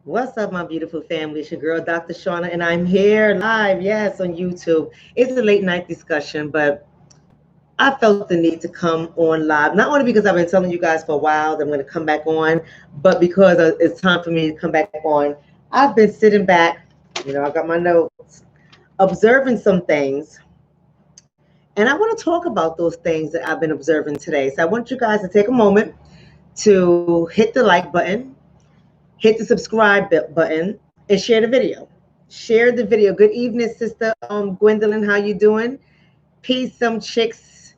What's up, my beautiful family? It's your girl, Dr. Shonna, and I'm here live, yes, on YouTube. It's a late night discussion, but I felt the need to come on live, not only because I've been telling you guys for a while that I'm going to come back on, but because it's time for me to come back on. I've been sitting back, I got my notes, observing some things, and I want to talk about those things that I've been observing today. So I want you guys to take a moment to hit the like button, hit the subscribe button, and share the video. Share the video. Good evening, sister Gwendolyn. How you doing? Peace, some chicks,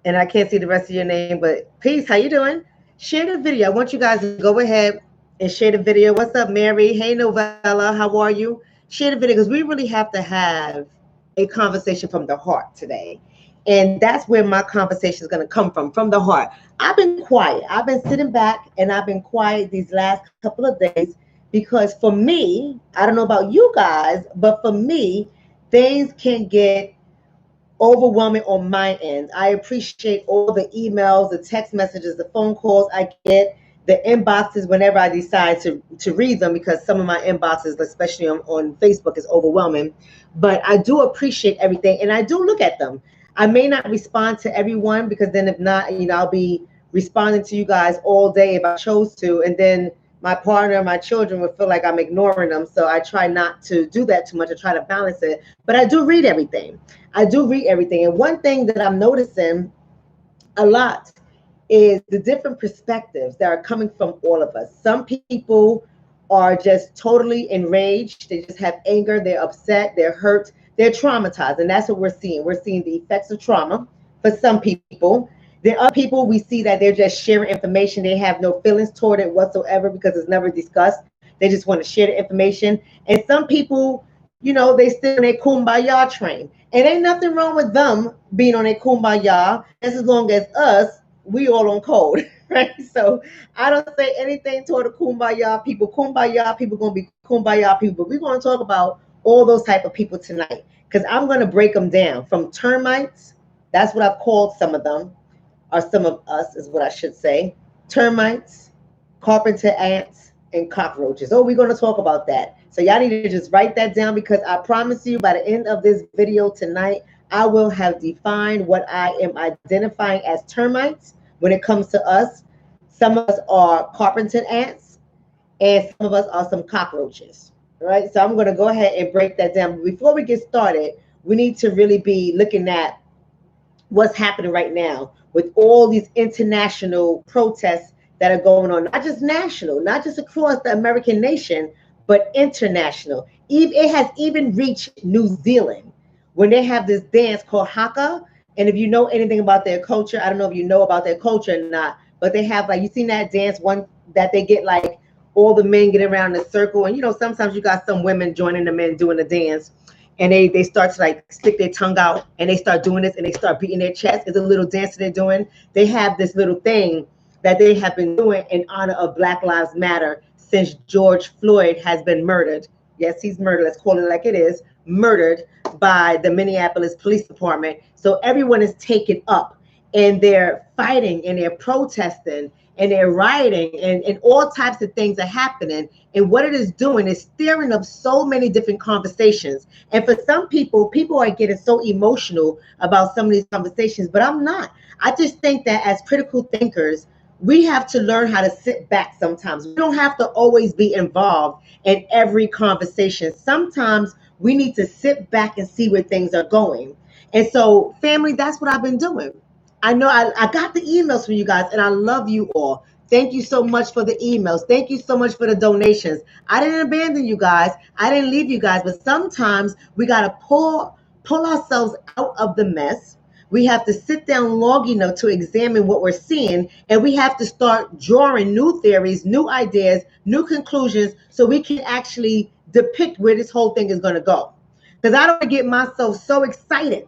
and I can't see the rest of your name, but peace. How you doing? Share the video. I want you guys to go ahead and share the video. What's up, Mary? Hey, Novella. How are you? Share the video because we really have to have a conversation from the heart today. And that's where my conversation is going to come from the heart. I've been quiet. I've been sitting back and I've been quiet these last couple of days because for me, I don't know about you guys, but for me, things can get overwhelming on my end. I appreciate all the emails, the text messages, the phone calls I get, the inboxes whenever I decide to read them because some of my inboxes, especially on Facebook, is overwhelming. But I do appreciate everything and I do look at them. I may not respond to everyone because then if not, I'll be responding to you guys all day if I chose to. And then my partner, my children would feel like I'm ignoring them. So I try not to do that too much. I try to balance it. But I do read everything. I do read everything. And one thing that I'm noticing a lot is the different perspectives that are coming from all of us. Some people are just totally enraged. They just have anger. They're upset. They're hurt. They're traumatized. And that's what we're seeing. We're seeing the effects of trauma for some people. There are people we see that they're just sharing information. They have no feelings toward it whatsoever because it's never discussed. They just want to share the information. And some people, they still on their kumbaya train. And ain't nothing wrong with them being on a kumbaya as long as us, we all on code, right? So I don't say anything toward the kumbaya people. Kumbaya people going to be kumbaya people. But we're going to talk about all those type of people tonight because I'm going to break them down from termites. That's what I've called some of them, or some of us is what I should say. Termites, carpenter ants, and cockroaches. Oh, we're going to talk about that. So y'all need to just write that down because I promise you by the end of this video tonight, I will have defined what I am identifying as termites when it comes to us. Some of us are carpenter ants and some of us are some cockroaches. All right, so I'm going to go ahead and break that down. But before we get started, we need to really be looking at what's happening right now with all these international protests that are going on, not just national, not just across the American nation, but international. It has even reached New Zealand when they have this dance called haka. And if you know anything about their culture, I don't know if you know about their culture or not, but they have like, you seen that dance one that they get like all the men get around in a circle. And sometimes you got some women joining the men doing the dance and they start to like stick their tongue out and they start doing this and they start beating their chest. It's a little dance that they're doing. They have this little thing that they have been doing in honor of Black Lives Matter since George Floyd has been murdered. Yes, he's murdered. Let's call it like it is. Murdered by the Minneapolis Police Department. So everyone is taken up and they're fighting and they're protesting and they're rioting and all types of things are happening. And what it is doing is stirring up so many different conversations. And for some people are getting so emotional about some of these conversations, but I'm not. I just think that as critical thinkers, we have to learn how to sit back sometimes. We don't have to always be involved in every conversation. Sometimes we need to sit back and see where things are going. And so, family, that's what I've been doing. I know I got the emails from you guys, and I love you all. Thank you so much for the emails. Thank you so much for the donations. I didn't abandon you guys. I didn't leave you guys. But sometimes we got to pull ourselves out of the mess. We have to sit down long enough to examine what we're seeing, and we have to start drawing new theories, new ideas, new conclusions, so we can actually depict where this whole thing is going to go. Because I don't get myself so excited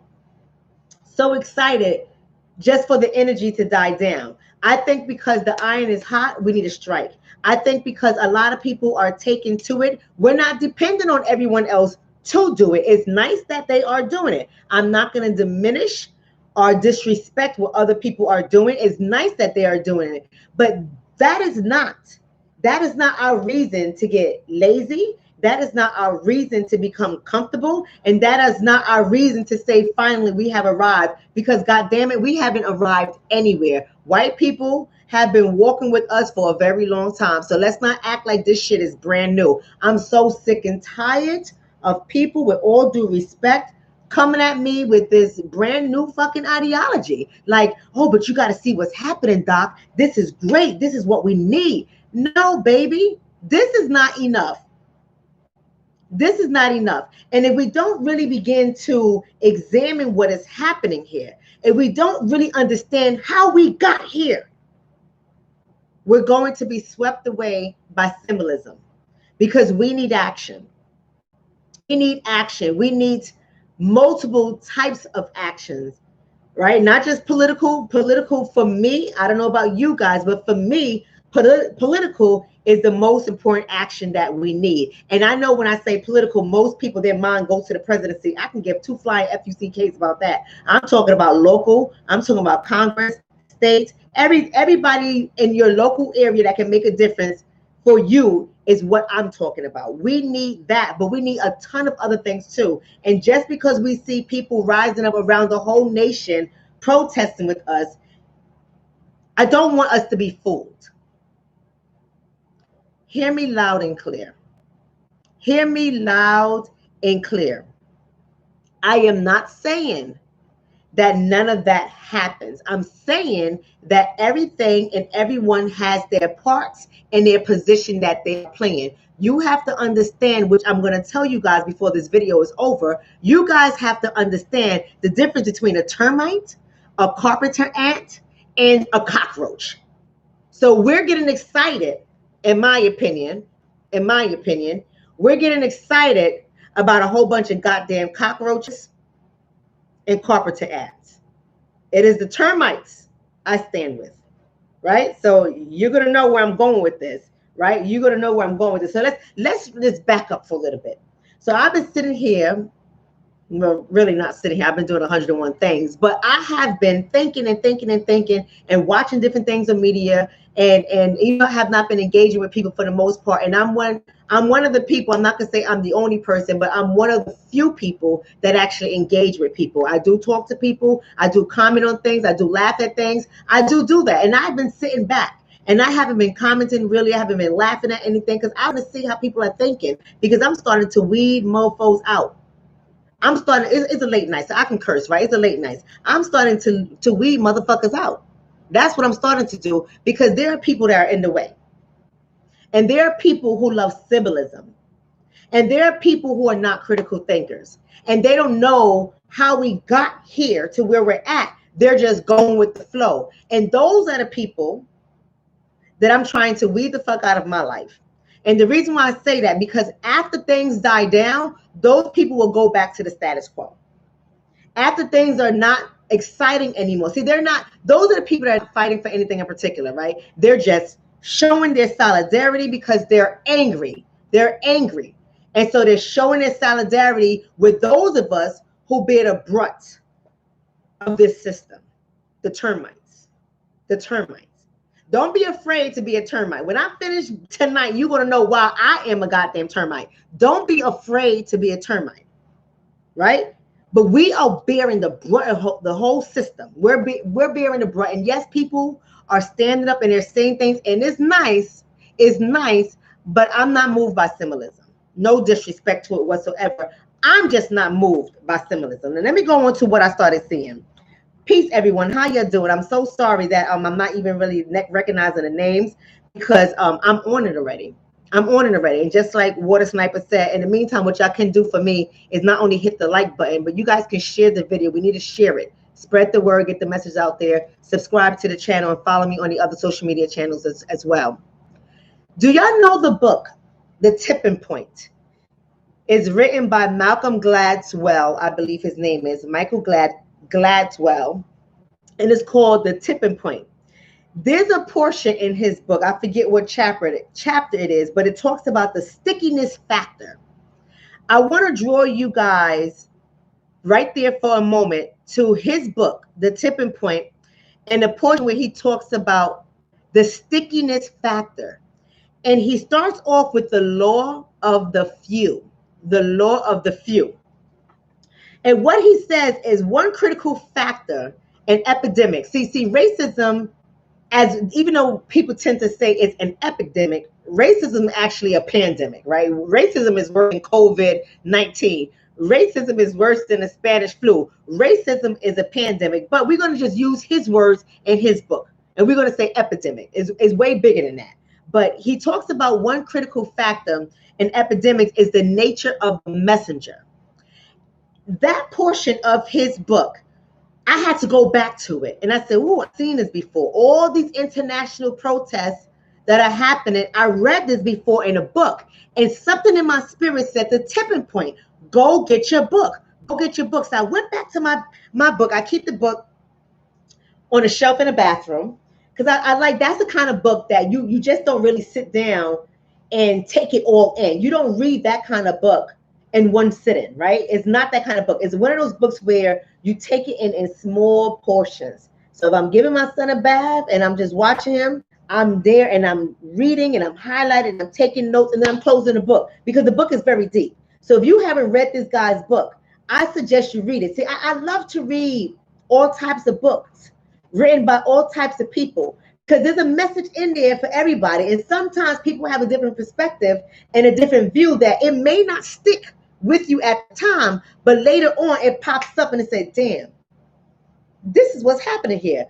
just for the energy to die down. I think because the iron is hot, we need to strike. I think because a lot of people are taken to it, we're not dependent on everyone else to do it. It's nice that they are doing it. I'm not going to diminish or disrespect what other people are doing. It's nice that they are doing it, but that is not That is not our reason to get lazy. That is not our reason to become comfortable. And that is not our reason to say, finally, we have arrived. Because, God damn it, we haven't arrived anywhere. White people have been walking with us for a very long time. So let's not act like this shit is brand new. I'm so sick and tired of people, with all due respect, coming at me with this brand new fucking ideology. Like, oh, but you got to see what's happening, Doc. This is great. This is what we need. No, baby, this is not enough. This is not enough. And if we don't really begin to examine what is happening here, if we don't really understand how we got here, we're going to be swept away by symbolism, because we need action. We need action. We need multiple types of actions, right? Not just political. Political for me, I don't know about you guys, but for me, political is the most important action that we need. And I know when I say political, most people, their mind goes to the presidency. I can give two flying FUCKs about that. I'm talking about local. I'm talking about Congress, states, everybody in your local area that can make a difference for you is what I'm talking about. We need that, but we need a ton of other things too. And just because we see people rising up around the whole nation protesting with us, I don't want us to be fooled. Hear me loud and clear. Hear me loud and clear. I am not saying that none of that happens. I'm saying that everything and everyone has their parts and their position that they're playing. You have to understand, which I'm going to tell you guys before this video is over. You guys have to understand the difference between a termite, a carpenter ant, and a cockroach. So we're getting excited, in my opinion, we're getting excited about a whole bunch of goddamn cockroaches and carpenter ants. It is the termites I stand with, right? So you're gonna know where I'm going with this, right? You're gonna know where I'm going with this. So let's just back up for a little bit. So I've been sitting here, well, really not sitting here. I've been doing 101 things, but I have been thinking and watching different things in media, and you know, have not been engaging with people for the most part. And I'm one of the people. I'm not gonna say I'm the only person, but I'm one of the few people that actually engage with people. I do talk to people. I do comment on things. I do laugh at things. I do that, and I've been sitting back. And I haven't been commenting really. I haven't been laughing at anything, because I want to see how people are thinking, because I'm starting to weed mofos out. I'm starting, it's a late night, so I can curse, right? It's a late night. I'm starting to weed motherfuckers out. That's what I'm starting to do, because there are people that are in the way. And there are people who love symbolism. And there are people who are not critical thinkers. And they don't know how we got here to where we're at. They're just going with the flow. And those are the people that I'm trying to weed the fuck out of my life. And the reason why I say that, because after things die down, those people will go back to the status quo. After things are not exciting anymore. See, they're not, those are the people that are fighting for anything in particular, right? They're just showing their solidarity because they're angry. They're angry. And so they're showing their solidarity with those of us who bear the brunt of this system, the termites. The termites. Don't be afraid to be a termite. When I finish tonight, you're going to know why I am a goddamn termite. Don't be afraid to be a termite, right? But we are bearing the brunt of the whole system. We're bearing the brunt. And yes, people are standing up and they're saying things, and it's nice, but I'm not moved by symbolism. No disrespect to it whatsoever. I'm just not moved by symbolism. And let me go on to what I started seeing. Peace, everyone. How you doing? I'm so sorry that I'm not even really recognizing the names, because I'm on it already. I'm on it already. And just like Water Sniper said, in the meantime, what y'all can do for me is not only hit the like button, but you guys can share the video. We need to share it. Spread the word, get the message out there. Subscribe to the channel and follow me on the other social media channels as well. Do y'all know the book, The Tipping Point? It's written by Malcolm Gladwell, I believe his name is, Michael Gladwell, and it's called The Tipping Point. There's a portion in his book, I forget what chapter it is, but it talks about the stickiness factor. I want to draw you guys right there for a moment to his book, The Tipping Point, and the portion where he talks about the stickiness factor. And he starts off with the law of the few, the law of the few. And what he says is one critical factor in epidemics. See, racism, as even though people tend to say it's an epidemic, racism is actually a pandemic, right? Racism is worse than COVID-19. Racism is worse than the Spanish flu. Racism is a pandemic, but we're going to just use his words in his book. And we're going to say epidemic is way bigger than that. But he talks about one critical factor in epidemics is the nature of the messenger. That portion of his book, I had to go back to it. And I said, oh, I've seen this before. All these international protests that are happening, I read this before in a book. And something in my spirit said the tipping point, go get your book. Go get your book. So I went back to my book. I keep the book on a shelf in the bathroom because I like, that's the kind of book that you just don't really sit down and take it all in. You don't read that kind of book in one sitting, right? It's not that kind of book. It's one of those books where you take it in small portions. So if I'm giving my son a bath and I'm just watching him, I'm there and I'm reading and I'm highlighting and I'm taking notes and then I'm closing the book because the book is very deep. So if you haven't read this guy's book, I suggest you read it. See, I love to read all types of books written by all types of people because there's a message in there for everybody. And sometimes people have a different perspective and a different view that it may not stick with you at the time, but later on it pops up and it says, damn, this is what's happening here.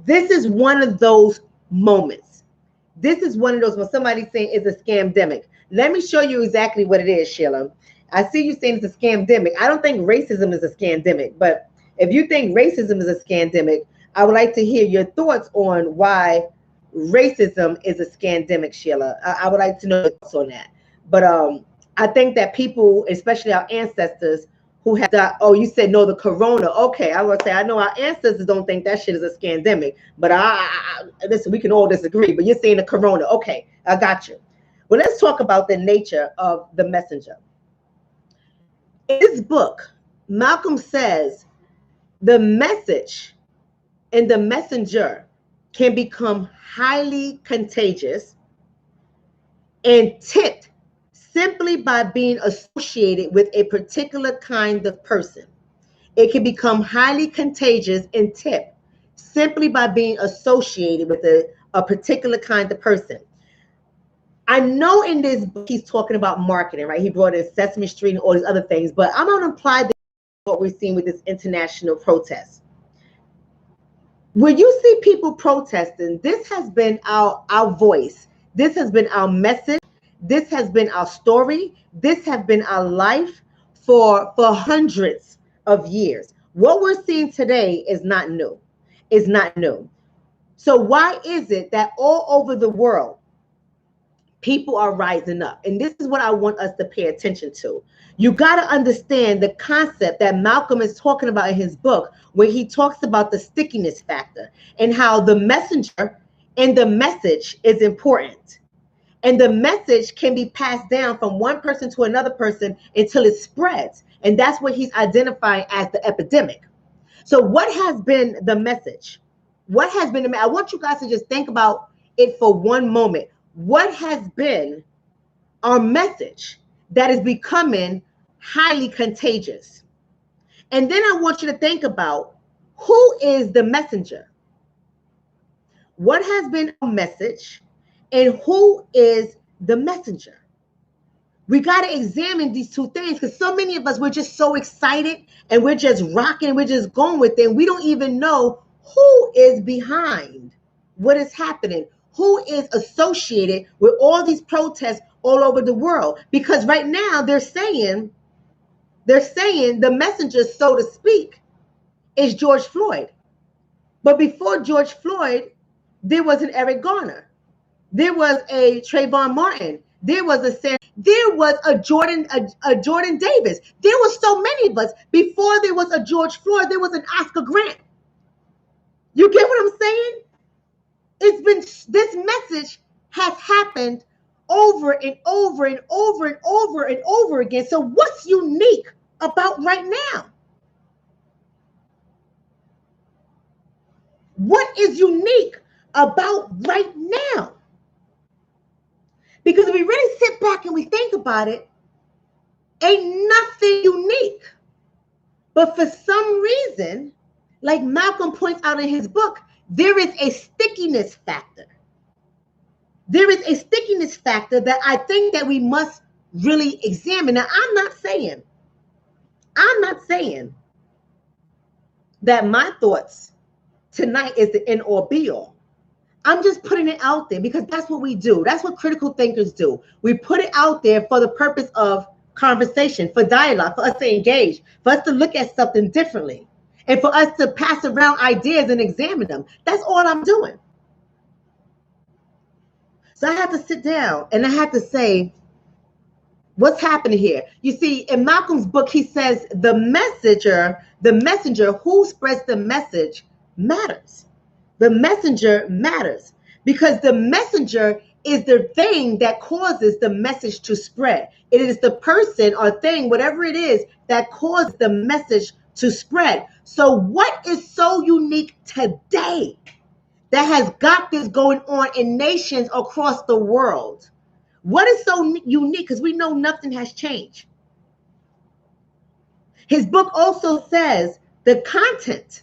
This is one of those moments. This is one of those when somebody's saying it's a scamdemic. Let me show you exactly what it is, Sheila. I see you saying it's a scamdemic. I don't think racism is a scamdemic, but if you think racism is a scamdemic, I would like to hear your thoughts on why racism is a scamdemic, Sheila. I would like to know your thoughts on that. But I think that people, especially our ancestors who have died, oh, you said no, the corona. Okay, I would say I know our ancestors don't think that shit is a scamdemic, but listen, we can all disagree, but you're saying the corona. Okay, I got you. Well, let's talk about the nature of the messenger. In this book, Malcolm says the message and the messenger can become highly contagious and tipped simply by being associated with a particular kind of person. It can become highly contagious and tipped simply by being associated with a particular kind of person. I know in this book he's talking about marketing, right? He brought in Sesame Street and all these other things, but I'm going to apply what we're seeing with this international protest. When you see people protesting, this has been our voice. This has been our message. This has been our story. This has been our life for hundreds of years. What we're seeing today is not new. It's not new. So why is it that all over the world, people are rising up? And this is what I want us to pay attention to. You got to understand the concept that Malcolm is talking about in his book, where he talks about the stickiness factor and how the messenger and the message is important. And the message can be passed down from one person to another person until it spreads. And that's what he's identifying as the epidemic. So what has been the message? What has been I want you guys to just think about it for one moment. What has been our message that is becoming highly contagious? And then I want you to think about who is the messenger? What has been our message and who is the messenger? We got to examine these two things because so many of us, we're just so excited and we're just rocking, we're just going with it. And we don't even know who is behind what is happening, who is associated with all these protests all over the world. Because right now they're saying the messenger, so to speak, is George Floyd. But before George Floyd, there was an Eric Garner. There was a Trayvon Martin. There was a Jordan Davis. There were so many of us. Before there was a George Floyd, there was an Oscar Grant. You get what I'm saying? This message has happened over and over and over and over and over again. So what's unique about right now? What is unique about right now? Because if we really sit back and we think about it, ain't nothing unique. But for some reason, like Malcolm points out in his book, there is a stickiness factor. There is a stickiness factor that I think that we must really examine. Now, I'm not saying that my thoughts tonight is the end or be all. I'm just putting it out there because that's what we do. That's what critical thinkers do. We put it out there for the purpose of conversation, for dialogue, for us to engage, for us to look at something differently, and for us to pass around ideas and examine them. That's all I'm doing. So I had to sit down and I had to say, what's happening here? You see, in Malcolm's book, he says the messenger who spreads the message matters. The messenger matters because the messenger is the thing that causes the message to spread. It is the person or thing, whatever it is, that causes the message to spread. So what is so unique today that has got this going on in nations across the world? What is so unique? Because we know nothing has changed. His book also says the content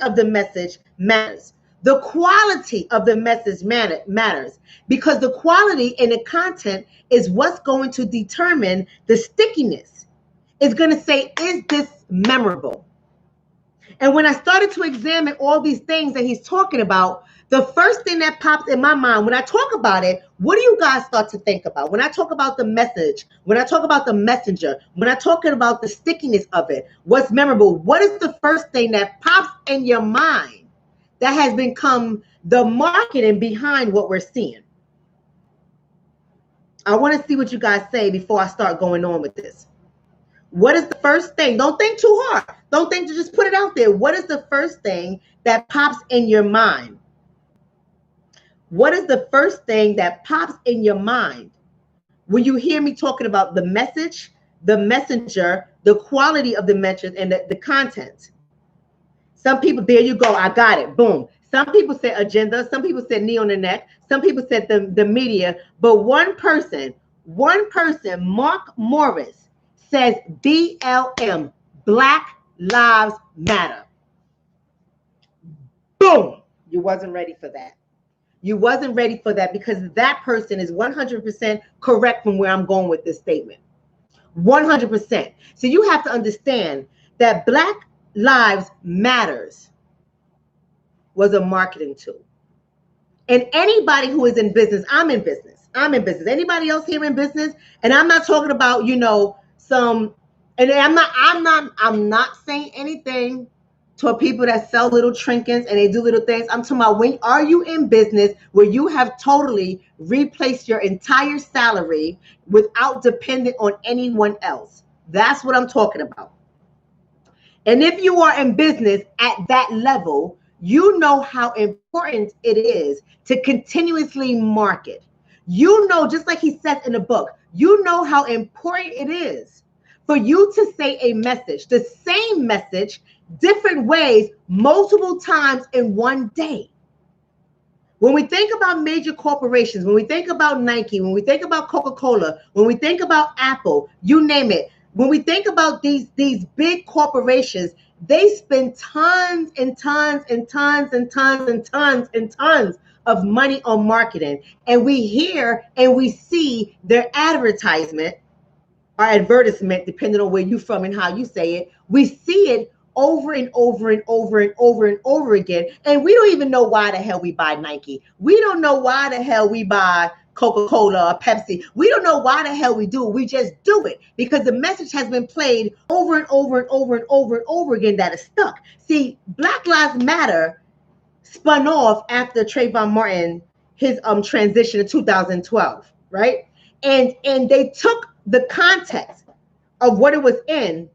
of the message matters. The quality of the message matters because the quality and the content is what's going to determine the stickiness. It's going to say, is this memorable? And when I started to examine all these things that he's talking about, the first thing that pops in my mind when I talk about it, what do you guys start to think about? When I talk about the message, when I talk about the messenger, when I'm talking about the stickiness of it, what's memorable, what is the first thing that pops in your mind that has become the marketing behind what we're seeing? I want to see what you guys say before I start going on with this. What is the first thing? Don't think too hard. Don't think to just put it out there. What is the first thing that pops in your mind? What is the first thing that pops in your mind when you hear me talking about the message, the messenger, the quality of the message, and the content? Some people, there you go, I got it, boom. Some people said agenda, some people said knee on the neck, some people said the media, but one person, Mark Morris, says BLM, Black Lives Matter. Boom, you wasn't ready for that. You wasn't ready for that because that person is 100% correct from where I'm going with this statement. 100%. So you have to understand that Black Lives Matters was a marketing tool. And anybody who is in business, I'm in business. Anybody else here in business? And I'm not talking about, I'm not saying anything to people that sell little trinkets and they do little things. I'm talking about, when are you in business where you have totally replaced your entire salary without depending on anyone else? That's what I'm talking about. And if you are in business at that level, you know how important it is to continuously market. You know, just like he says in the book, you know how important it is for you to say a message, the same message, different ways, multiple times in one day. When we think about major corporations, when we think about Nike, when we think about Coca-Cola, when we think about Apple, you name it, when we think about these big corporations, they spend tons and tons and tons and tons and tons and tons of money on marketing. And we hear and we see their advertisement or advertisement, depending on where you're from and how you say it. We see it over and over and over and over and over again. And we don't even know why the hell we buy Nike. We don't know why the hell we buy Coca-Cola or Pepsi. We don't know why the hell we do it. We just do it because the message has been played over and over and over and over and over again that is stuck. See, Black Lives Matter spun off after Trayvon Martin, his transition in 2012, right? And they took the context of what it was in,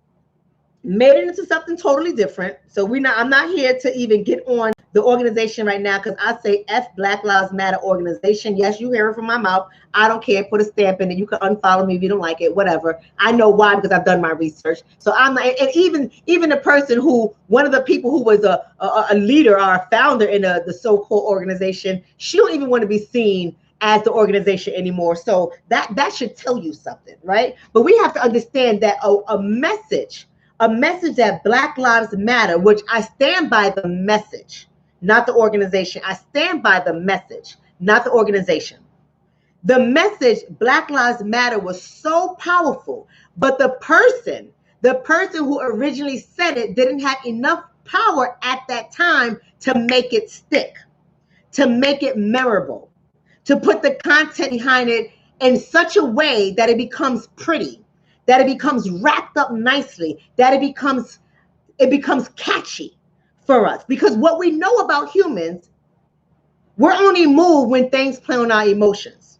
made it into something totally different. So I'm not here to even get on the organization right now because I say F Black Lives Matter organization. Yes, you hear it from my mouth. I don't care. Put a stamp in it. You can unfollow me if you don't like it, whatever. I know why, because I've done my research. So I'm not, and even the person who, one of the people who was a leader or a founder in the so-called organization, she don't even want to be seen as the organization anymore. So that should tell you something, right? But we have to understand that a message that Black Lives Matter, which I stand by the message, not the organization. I stand by the message, not the organization. The message Black Lives Matter was so powerful, but the person who originally said it didn't have enough power at that time to make it stick, to make it memorable, to put the content behind it in such a way that it becomes pretty, that it becomes wrapped up nicely, that it becomes catchy for us. Because what we know about humans, we're only moved when things play on our emotions.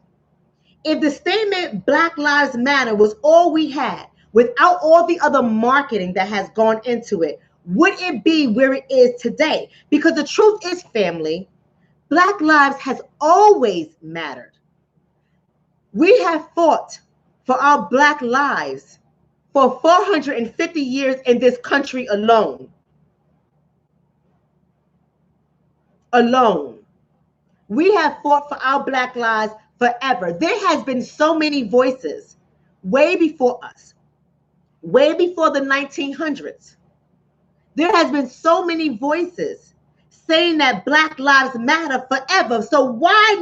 If the statement Black Lives Matter was all we had, without all the other marketing that has gone into it, would it be where it is today? Because the truth is, family, Black lives has always mattered. We have fought for our Black lives for 450 years in this country alone. Alone. We have fought for our Black lives forever. There has been so many voices way before us, way before the 1900s. There has been so many voices saying that Black lives matter forever. So why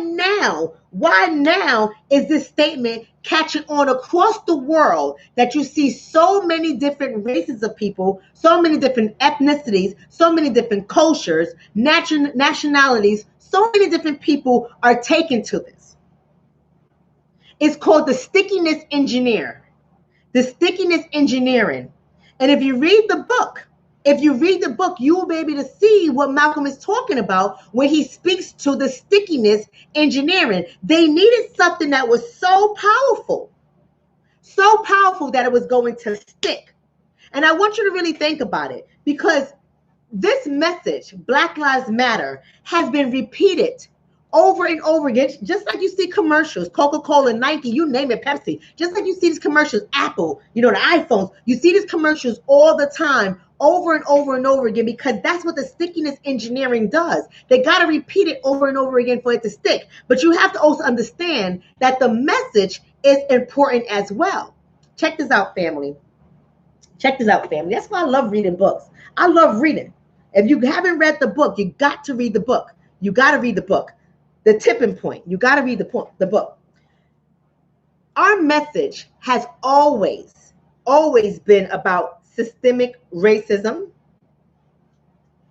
now is this statement catching on across the world, that you see so many different races of people, so many different ethnicities, so many different cultures, nationalities, so many different people are taken to this? It's called the stickiness engineer, the stickiness engineering. And if you read the book, you will be able to see what Malcolm is talking about when he speaks to the stickiness engineering. They needed something that was so powerful that it was going to stick. And I want you to really think about it, because this message, Black Lives Matter, has been repeated over and over again, just like you see commercials, Coca-Cola, Nike, you name it, Pepsi, just like you see these commercials, Apple, the iPhones, you see these commercials all the time, over and over and over again, because that's what the stickiness engineering does. They got to repeat it over and over again for it to stick. But you have to also understand that the message is important as well. Check this out, family. That's why I love reading books. I love reading. If you haven't read the book, you got to read the book. You got to read the book. The tipping point. You got to read the book. Our message has always been about systemic racism,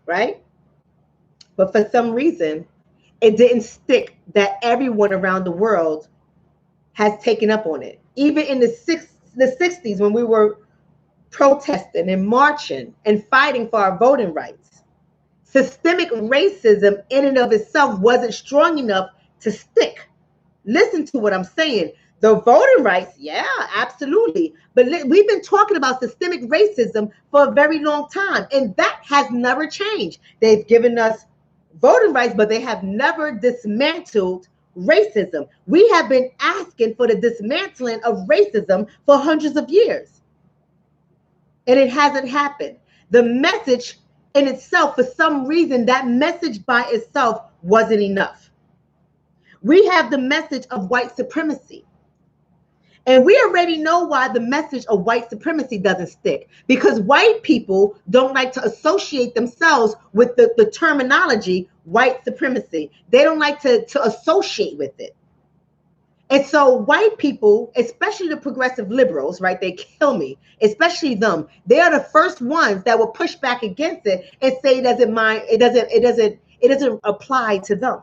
right? But for some reason, it didn't stick that everyone around the world has taken up on it. Even in the 60s, when we were protesting and marching and fighting for our voting rights, systemic racism in and of itself wasn't strong enough to stick. Listen to what I'm saying. The voting rights, yeah, absolutely. But we've been talking about systemic racism for a very long time, and that has never changed. They've given us voting rights, but they have never dismantled racism. We have been asking for the dismantling of racism for hundreds of years, and it hasn't happened. The message in itself, for some reason, that message by itself wasn't enough. We have the message of white supremacy. And we already know why the message of white supremacy doesn't stick, because white people don't like to associate themselves with the terminology white supremacy. They don't like to associate with it. And so white people, especially the progressive liberals, right, they kill me, especially them. They are the first ones that will push back against it and say it doesn't apply to them.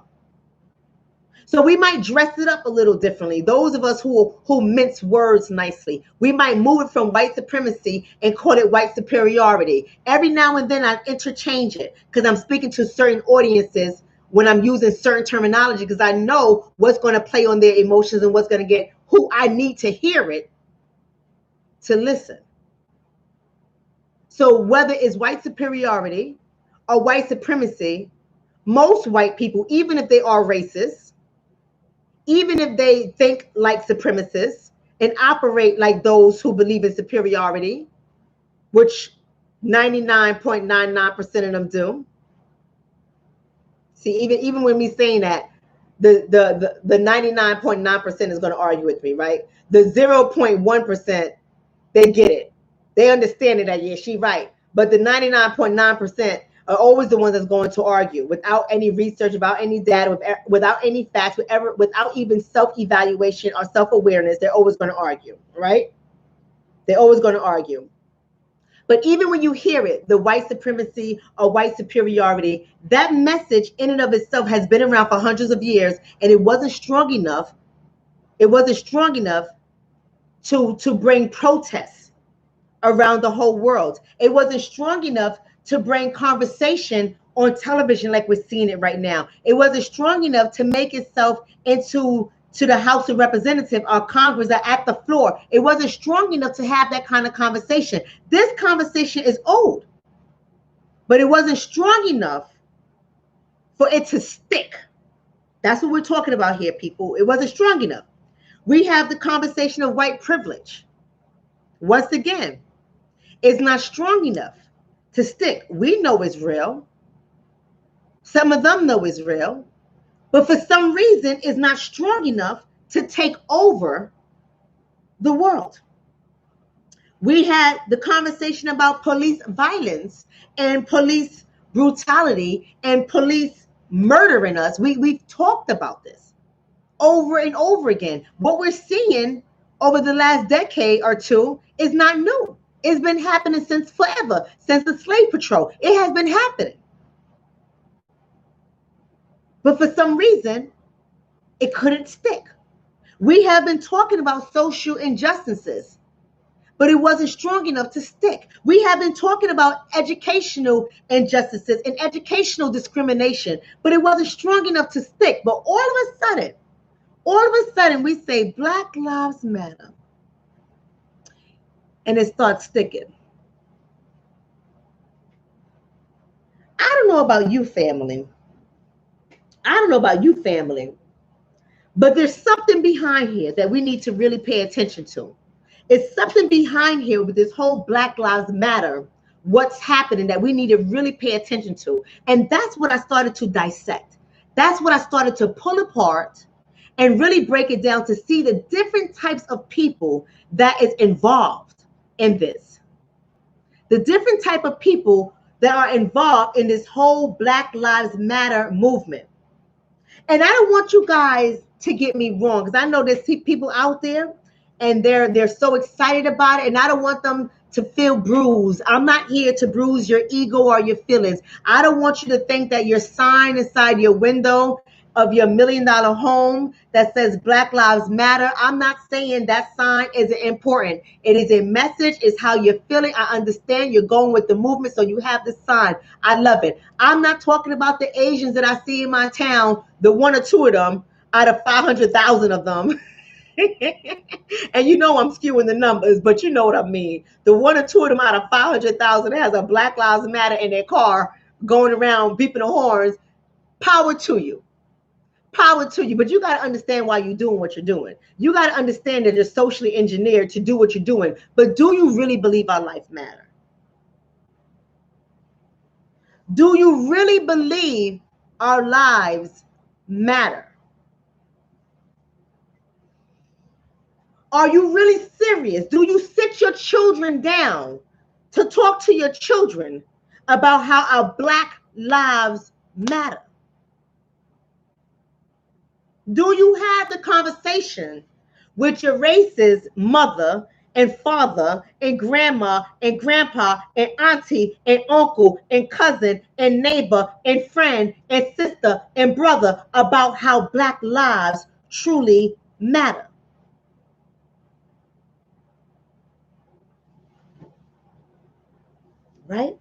So we might dress it up a little differently. Those of us who mince words nicely, we might move it from white supremacy and call it white superiority. Every now and then I interchange it, because I'm speaking to certain audiences when I'm using certain terminology, because I know what's going to play on their emotions and what's going to get who I need to hear it to listen. So whether it's white superiority or white supremacy, most white people, even if they are racist, even if they think like supremacists and operate like those who believe in superiority, which 99.99% of them do. See, even when we saying that, the 99.9% is going to argue with me, right? The 0.1%, they get it. They understand it that, yeah, she's right. But the 99.9% are always the ones that's going to argue without any research, without any data, without any facts, without even self-evaluation or self-awareness. They're always going to argue, right? They're always going to argue. But even when you hear it, the white supremacy or white superiority, that message in and of itself has been around for hundreds of years, and it wasn't strong enough. It wasn't strong enough to bring protests around the whole world. It wasn't strong enough to bring conversation on television like we're seeing it right now. It wasn't strong enough to make itself into the House of Representatives or Congress or at the floor. It wasn't strong enough to have that kind of conversation. This conversation is old, but it wasn't strong enough for it to stick. That's what we're talking about here, people. It wasn't strong enough. We have the conversation of white privilege. Once again, it's not strong enough to stick. We know it's real. Some of them know it's real. But for some reason, it's not strong enough to take over the world. We had the conversation about police violence and police brutality and police murdering us. We've talked about this over and over again. What we're seeing over the last decade or two is not new. It's been happening since forever, since the slave patrol. It has been happening. But for some reason, it couldn't stick. We have been talking about social injustices, but it wasn't strong enough to stick. We have been talking about educational injustices and educational discrimination, but it wasn't strong enough to stick. But all of a sudden, we say Black Lives Matter, and it starts sticking. I don't know about you, family. But there's something behind here that we need to really pay attention to. It's something behind here with this whole Black Lives Matter, what's happening that we need to really pay attention to. And that's what I started to dissect. That's what I started to pull apart and really break it down to see the different types of people that is involved in this. The different type of people that are involved in this whole Black Lives Matter movement. And I don't want you guys to get me wrong, because I know there's people out there and they're so excited about it, and I don't want them to feel bruised. I'm not here to bruise your ego or your feelings. I don't want you to think that your sign inside your window of your $1 million home that says Black Lives Matter, I'm not saying that sign isn't important. It is a message. It's how you're feeling. I understand you're going with the movement, so you have the sign. I love it. I'm not talking about the Asians that I see in my town, the one or two of them out of 500,000 of them. And you know I'm skewing the numbers, but you know what I mean. The one or two of them out of 500,000 that has a Black Lives Matter in their car going around beeping the horns. Power to you. Power to you. But you got to understand why you're doing what you're doing. You got to understand that you're socially engineered to do what you're doing. But do you really believe our lives matter? Do you really believe our lives matter? Are you really serious? Do you sit your children down to talk to your children about how our Black lives matter? Do you have the conversation with your race's mother and father and grandma and grandpa and auntie and uncle and cousin and neighbor and friend and sister and brother about how Black lives truly matter? Right?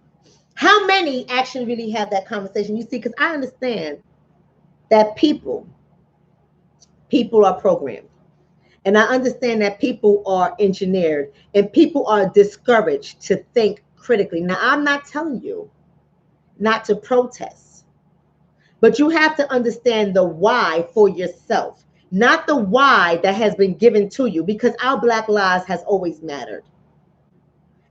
How many actually really have that conversation? You see, because I understand that people are programmed. And I understand that people are engineered and people are discouraged to think critically. Now, I'm not telling you not to protest, but you have to understand the why for yourself, not the why that has been given to you, because our Black lives has always mattered.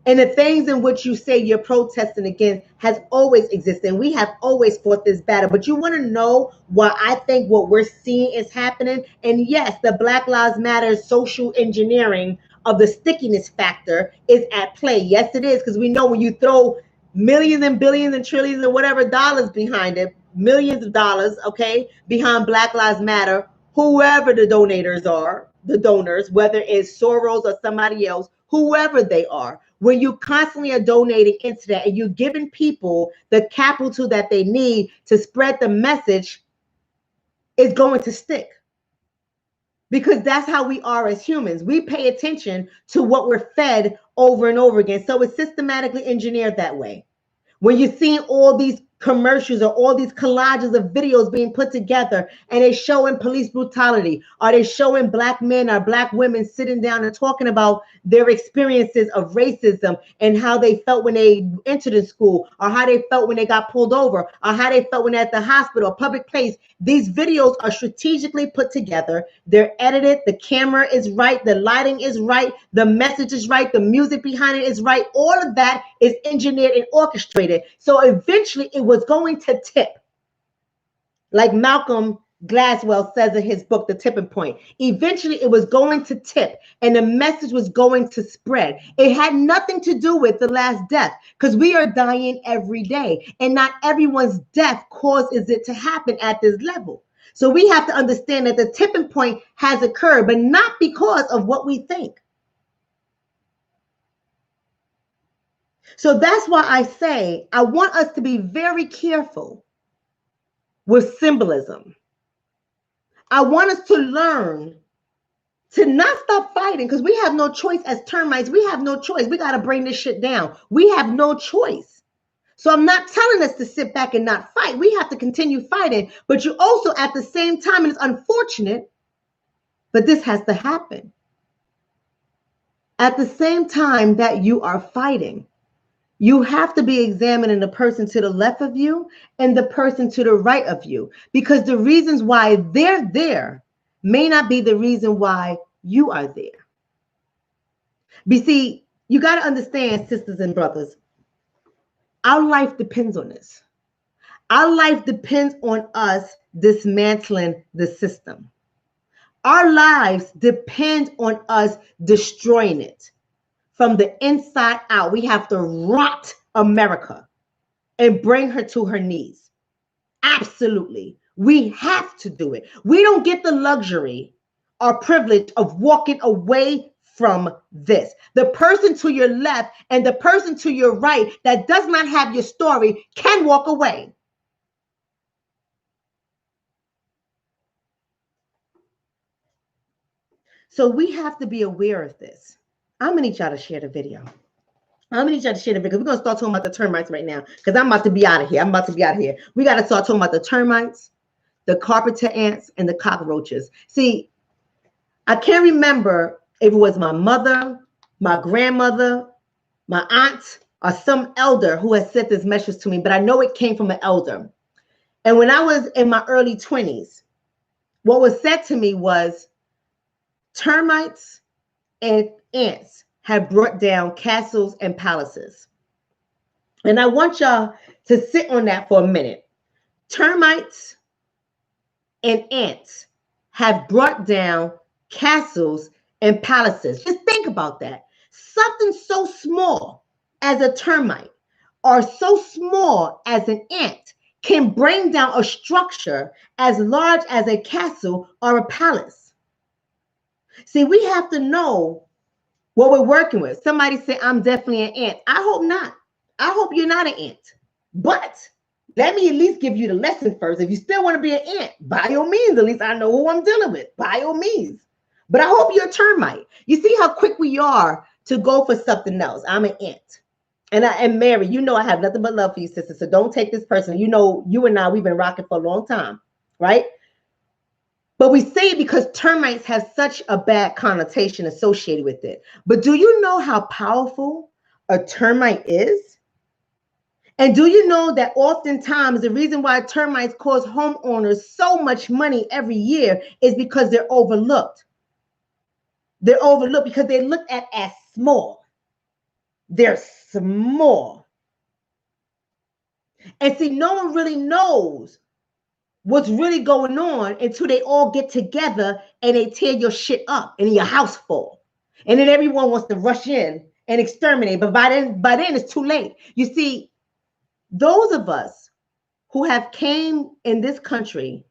And the things in which you say you're protesting against has always existed. We have always fought this battle. But you want to know why I think what we're seeing is happening? And yes, the Black Lives Matter social engineering of the stickiness factor is at play. Yes, it is, because we know when you throw millions and billions and trillions and whatever dollars behind it, millions of dollars, okay, behind Black Lives Matter, whoever the donors are, the donors, whether it's Soros or somebody else, whoever they are, when you constantly are donating into that and you're giving people the capital that they need to spread the message, it's going to stick. Because that's how we are as humans. We pay attention to what we're fed over and over again. So it's systematically engineered that way. When you're seeing all these commercials or all these collages of videos being put together and they showing police brutality, or they showing Black men or Black women sitting down and talking about their experiences of racism and how they felt when they entered in school, or how they felt when they got pulled over, or how they felt when they're at the hospital or public place. These videos are strategically put together. They're edited. The camera is right. The lighting is right. The message is right. The music behind it is right. All of that is engineered and orchestrated. So eventually it was going to tip. Like Malcolm Gladwell says in his book, The Tipping Point. Eventually it was going to tip and the message was going to spread. It had nothing to do with the last death, because we are dying every day and not everyone's death causes it to happen at this level. So we have to understand that the tipping point has occurred, but not because of what we think. So that's why I say I want us to be very careful with symbolism. I want us to learn to not stop fighting, because we have no choice as termites. We have no choice. We got to bring this shit down. We have no choice. So I'm not telling us to sit back and not fight. We have to continue fighting. But you also, at the same time, and it's unfortunate, but this has to happen. At the same time that you are fighting, you have to be examining the person to the left of you and the person to the right of you, because the reasons why they're there may not be the reason why you are there. But see, you got to understand, sisters and brothers, our life depends on this. Our life depends on us dismantling the system. Our lives depend on us destroying it. From the inside out, we have to rot America and bring her to her knees. Absolutely. We have to do it. We don't get the luxury or privilege of walking away from this. The person to your left and the person to your right that does not have your story can walk away. So we have to be aware of this. I'm going to need y'all to share the video. I'm going to need y'all to share the video. We're going to start talking about the termites right now, because I'm about to be out of here. We got to start talking about the termites, the carpenter ants, and the cockroaches. See, I can't remember if it was my mother, my grandmother, my aunt, or some elder who had sent this message to me, but I know it came from an elder. And when I was in my early 20s, what was said to me was termites and ants have brought down castles and palaces. And I want y'all to sit on that for a minute. Termites and ants have brought down castles and palaces. Just think about that. Something so small as a termite or so small as an ant can bring down a structure as large as a castle or a palace. See, we have to know what we're working with. Somebody say, I'm definitely an ant. I hope not. I hope you're not an ant. But let me at least give you the lesson first. If you still want to be an ant, by all means, at least I know who I'm dealing with. By all means. But I hope you're a termite. You see how quick we are to go for something else. I'm an ant. And Mary, you know I have nothing but love for you, sister. So don't take this personally. You know, you and I, we've been rocking for a long time, right? But we say it because termites have such a bad connotation associated with it. But do you know how powerful a termite is? And do you know that oftentimes the reason why termites cause homeowners so much money every year is because they're overlooked. They're overlooked because they're looked at as small. They're small. And see, no one really knows what's really going on until they all get together and they tear your shit up and your house fall. And then everyone wants to rush in and exterminate. But by then it's too late. You see, those of us who have came in this country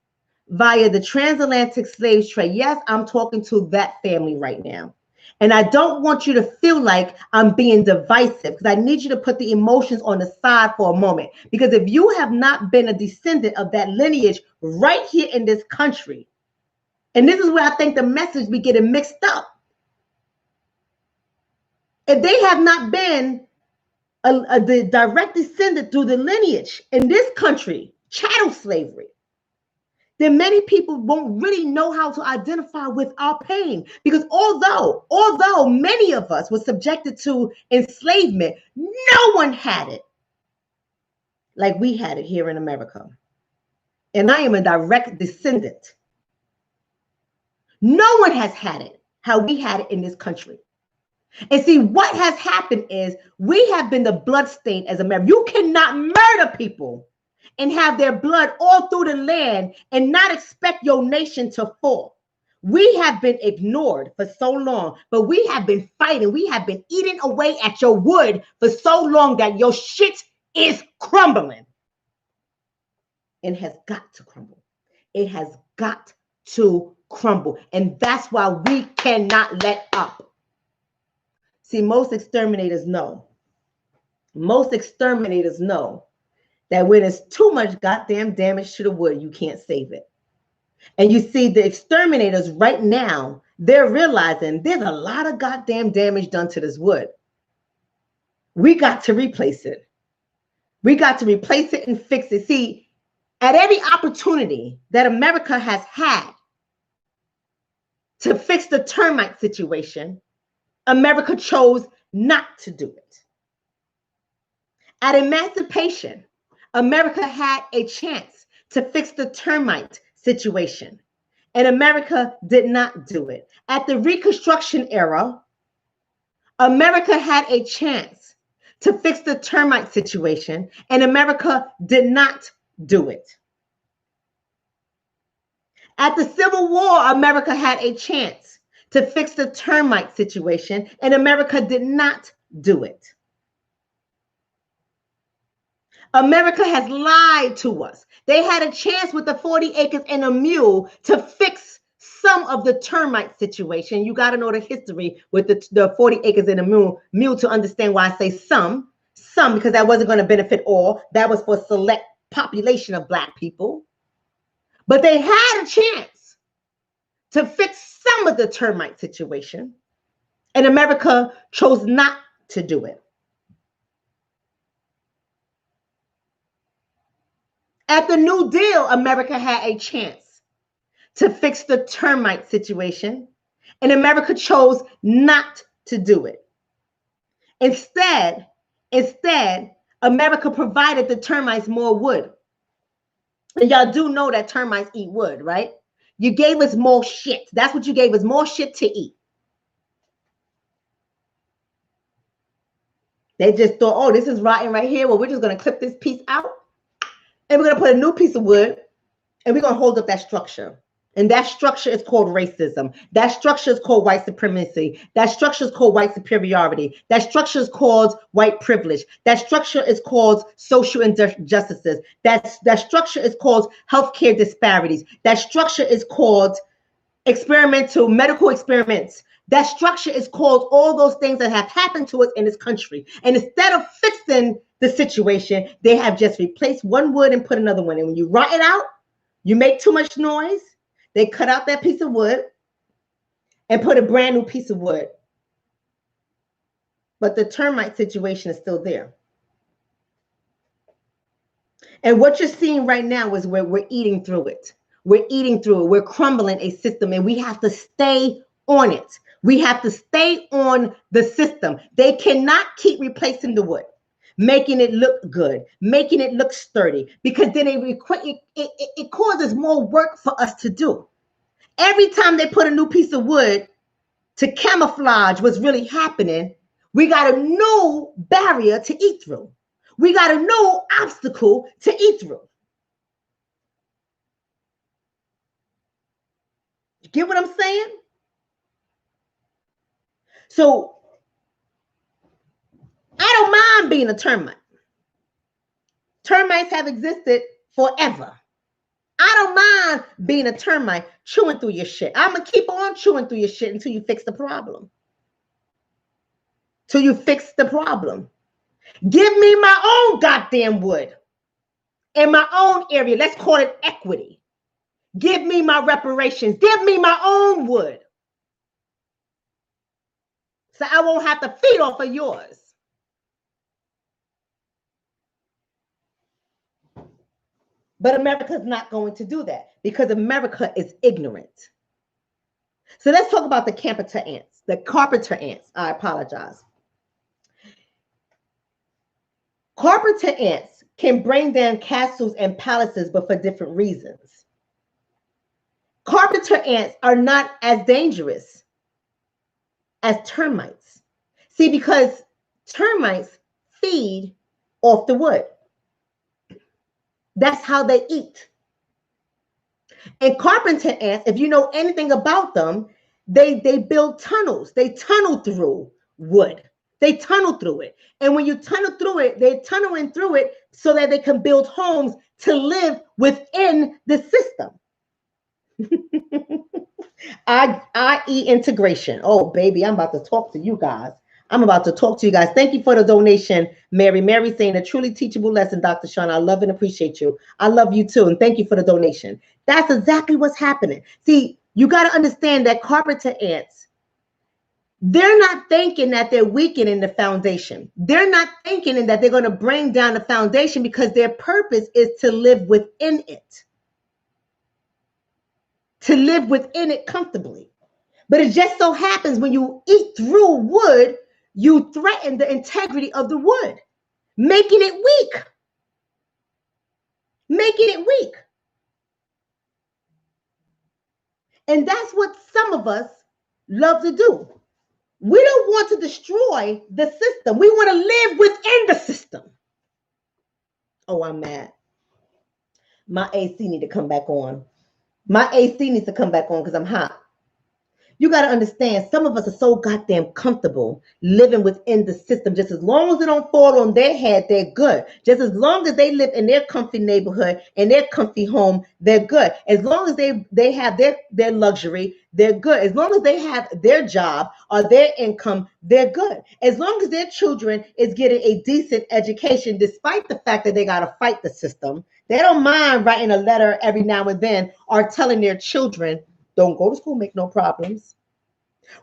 via the transatlantic slave trade, yes, I'm talking to that family right now. And I don't want you to feel like I'm being divisive, because I need you to put the emotions on the side for a moment. Because if you have not been a descendant of that lineage right here in this country, and this is where I think the message be getting mixed up. If they have not been the direct descendant through the lineage in this country, chattel slavery, then many people won't really know how to identify with our pain. Because although many of us were subjected to enslavement, no one had it like we had it here in America. And I am a direct descendant. No one has had it how we had it in this country. And see, what has happened is we have been the bloodstain as America. You cannot murder people and have their blood all through the land and not expect your nation to fall. We have been ignored for so long, but we have been fighting. We have been eating away at your wood for so long that your shit is crumbling. It has got to crumble. It has got to crumble. And that's why we cannot let up. See, most exterminators know. Most exterminators know that when there's too much goddamn damage to the wood, you can't save it. And you see, the exterminators right now, they're realizing there's a lot of goddamn damage done to this wood. We got to replace it. We got to replace it and fix it. See, at every opportunity that America has had to fix the termite situation, America chose not to do it. At emancipation, America had a chance to fix the termite situation, and America did not do it. At the Reconstruction era, America had a chance to fix the termite situation, and America did not do it. At the Civil War, America had a chance to fix the termite situation, and America did not do it. America has lied to us. They had a chance with the 40 acres and a mule to fix some of the termite situation. You got to know the history with the 40 acres and a mule to understand why I say some, because that wasn't going to benefit all. That was for a select population of Black people. But they had a chance to fix some of the termite situation, and America chose not to do it. At the New Deal, America had a chance to fix the termite situation, and America chose not to do it. Instead, America provided the termites more wood. And y'all do know that termites eat wood, right? You gave us more shit. That's what you gave us, more shit to eat. They just thought, oh, this is rotten right here. Well, we're just going to clip this piece out, and we're going to put a new piece of wood, and we're going to hold up that structure. And that structure is called racism. That structure is called white supremacy. That structure is called white superiority. That structure is called white privilege. That structure is called social injustices. That structure is called healthcare disparities. That structure is called experimental medical experiments. That structure is called all those things that have happened to us in this country. And instead of fixing the situation, they have just replaced one wood and put another one. And when you rot it out, you make too much noise. They cut out that piece of wood and put a brand new piece of wood. But the termite situation is still there. And what you're seeing right now is where we're eating through it. We're eating through it. We're crumbling a system, and we have to stay on it. We have to stay on the system. They cannot keep replacing the wood, making it look good, making it look sturdy, because then it causes more work for us to do. Every time they put a new piece of wood to camouflage what's really happening, We got a new barrier to eat through. We got a new obstacle to eat through. You get what I'm saying? So I don't mind being a termite. Termites have existed forever. I don't mind being a termite chewing through your shit. I'm going to keep on chewing through your shit until you fix the problem. Till you fix the problem. Give me my own goddamn wood in my own area. Let's call it equity. Give me my reparations. Give me my own wood. So I won't have to feed off of yours. But America's not going to do that because America is ignorant. So let's talk about the Carpenter Ants. The Carpenter Ants. I apologize. Carpenter ants can bring down castles and palaces, but for different reasons. Carpenter ants are not as dangerous as termites. See, because termites feed off the wood. That's how they eat. And carpenter ants, if you know anything about them, they build tunnels. They tunnel through wood. They tunnel through it. And when you tunnel through it, they're tunneling through it so that they can build homes to live within the system. I.e. integration. Oh, baby, I'm about to talk to you guys. I'm about to talk to you guys. Thank you for the donation, Mary. Mary saying a truly teachable lesson, Dr. Shonna. I love and appreciate you. I love you too. And thank you for the donation. That's exactly what's happening. See, you got to understand that carpenter ants, they're not thinking that they're weakening the foundation. They're not thinking that they're going to bring down the foundation because their purpose is to live within it. To live within it comfortably. But it just so happens when you eat through wood, you threaten the integrity of the wood, making it weak. Making it weak. And that's what some of us love to do. We don't want to destroy the system. We want to live within the system. Oh, I'm mad. My AC need to come back on. My AC needs to come back on because I'm hot. You got to understand, some of us are so goddamn comfortable living within the system. Just as long as it don't fall on their head, they're good. Just as long as they live in their comfy neighborhood, in their comfy home, they're good. As long as they have their luxury, they're good. As long as they have their job or their income, they're good. As long as their children is getting a decent education, despite the fact that they got to fight the system, they don't mind writing a letter every now and then or telling their children, don't go to school, make no problems.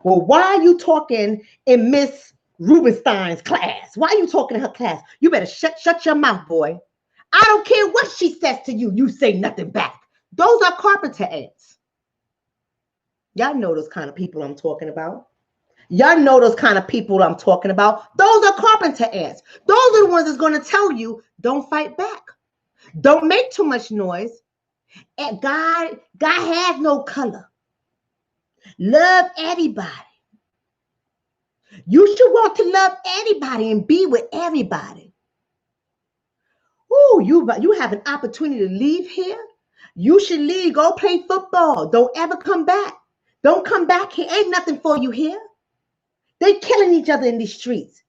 Well, why are you talking in Miss Rubenstein's class? Why are you talking in her class? You better shut your mouth, boy. I don't care what she says to you. You say nothing back. Those are carpenter ants. Y'all know those kind of people I'm talking about. Y'all know those kind of people I'm talking about. Those are carpenter ants. Those are the ones that's going to tell you, don't fight back. Don't make too much noise. And God has no color. Love everybody. You should want to love everybody and be with everybody. Ooh, you have an opportunity to leave here. You should leave. Go play football. Don't ever come back. Don't come back here. Ain't nothing for you here. They killing each other in these streets.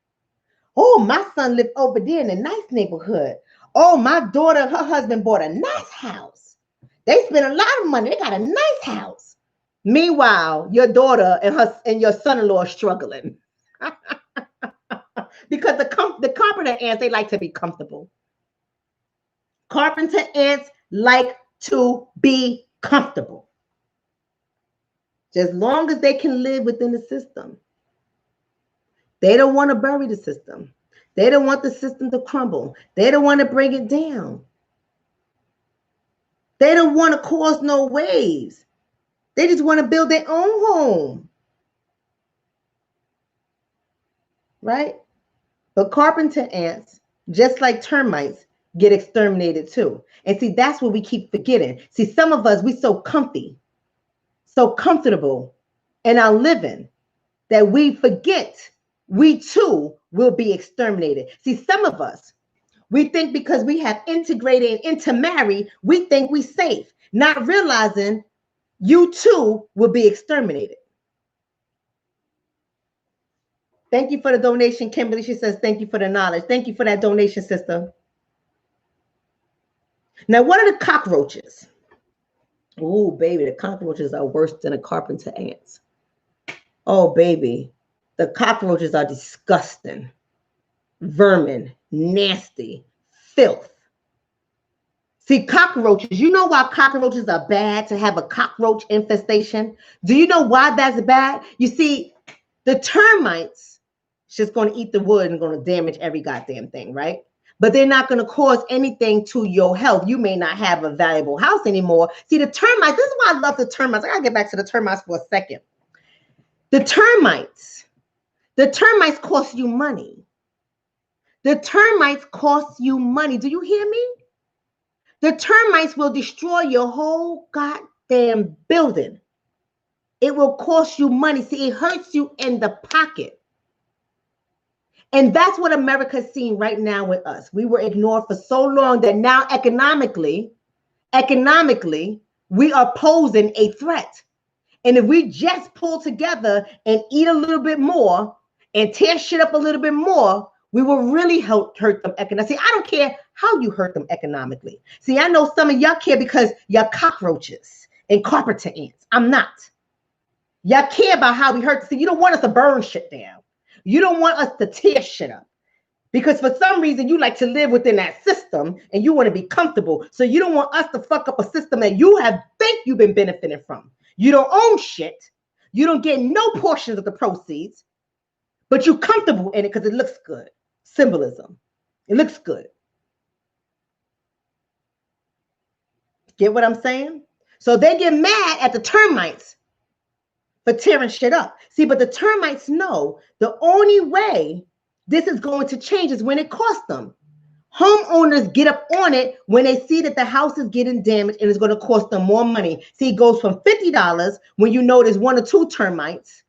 Oh, my son lived over there in a nice neighborhood. Oh, my daughter, her husband bought a nice house. They spent a lot of money. They got a nice house. Meanwhile, your daughter and your son-in-law are struggling. Because the carpenter ants, they like to be comfortable. Carpenter ants like to be comfortable. Just as long as they can live within the system. They don't want to bury the system. They don't want the system to crumble. They don't want to bring it down. They don't want to cause no waves. They just want to build their own home. Right? But carpenter ants, just like termites, get exterminated too. And see, that's what we keep forgetting. See, some of us, we so comfy, so comfortable in our living that we forget we too will be exterminated. See, some of us, we think because we have integrated and intermarried, we think we safe, not realizing you too will be exterminated. Thank you for the donation, Kimberly. She says, thank you for the knowledge. Thank you for that donation, sister. Now, what are the cockroaches? Oh, baby, the cockroaches are worse than the carpenter ants. Oh, baby, the cockroaches are disgusting. Vermin, nasty, filth. See, cockroaches, you know why cockroaches are bad to have a cockroach infestation? Do you know why that's bad? You see, the termites just going to eat the wood and going to damage every goddamn thing, right? But they're not going to cause anything to your health. You may not have a valuable house anymore. See, the termites, this is why I love the termites. I got to get back to the termites for a second. The termites cost you money. The termites cost you money. Do you hear me? The termites will destroy your whole goddamn building. It will cost you money. See, it hurts you in the pocket. And that's what America's seeing right now with us. We were ignored for so long that now economically, we are posing a threat. And if we just pull together and eat a little bit more and tear shit up a little bit more, we will really hurt them economically. See, I don't care how you hurt them economically. See, I know some of y'all care because y'all cockroaches and carpenter ants. I'm not. Y'all care about how we hurt. See, you don't want us to burn shit down. You don't want us to tear shit up. Because for some reason, you like to live within that system and you want to be comfortable. So you don't want us to fuck up a system that you think you've been benefiting from. You don't own shit. You don't get no portions of the proceeds, but you're comfortable in it because it looks good. Symbolism. It looks good. Get what I'm saying? So they get mad at the termites for tearing shit up. See, but the termites know the only way this is going to change is when it costs them. Homeowners get up on it when they see that the house is getting damaged and it's going to cost them more money. See, it goes from $50 when you know there's 1 or 2 termites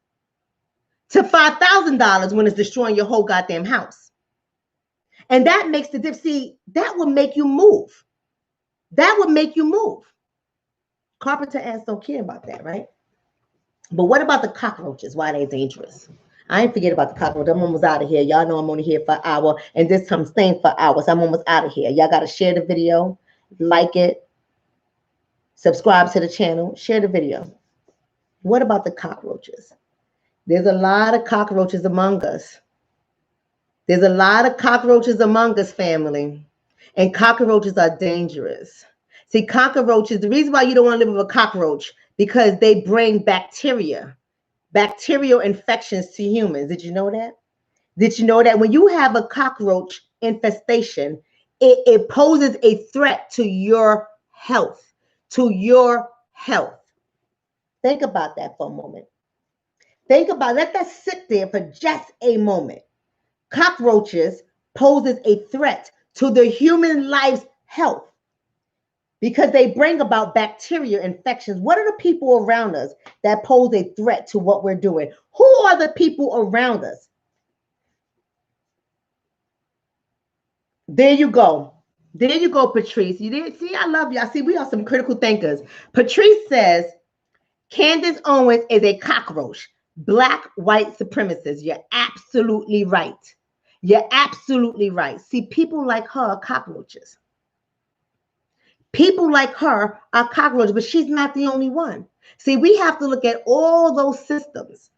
to $5,000 when it's destroying your whole goddamn house. And that makes the difference. See, that would make you move. That would make you move. Carpenter ants don't care about that, right? But what about the cockroaches? Why are they dangerous? I ain't forget about the cockroach. I'm almost out of here. Y'all know I'm only here for an hour, and this time I'm staying for hours. I'm almost out of here. Y'all got to share the video, like it, subscribe to the channel, share the video. What about the cockroaches? There's a lot of cockroaches among us. There's a lot of cockroaches among us, family, and cockroaches are dangerous. See, cockroaches, the reason why you don't want to live with a cockroach, because they bring bacterial infections to humans. Did you know that? Did you know that when you have a cockroach infestation, it poses a threat to your health, Think about that for a moment. Let that sit there for just a moment. Cockroaches poses a threat to the human life's health because they bring about bacterial infections. What are the people around us that pose a threat to what we're doing? Who are the people around us? There you go. There you go, Patrice. You didn't see, I love y'all. See, we are some critical thinkers. Patrice says, Candace Owens is a cockroach. Black white supremacist. You're absolutely right. You're absolutely right. See, people like her are cockroaches. People like her are cockroaches, but she's not the only one. See, we have to look at all those systems,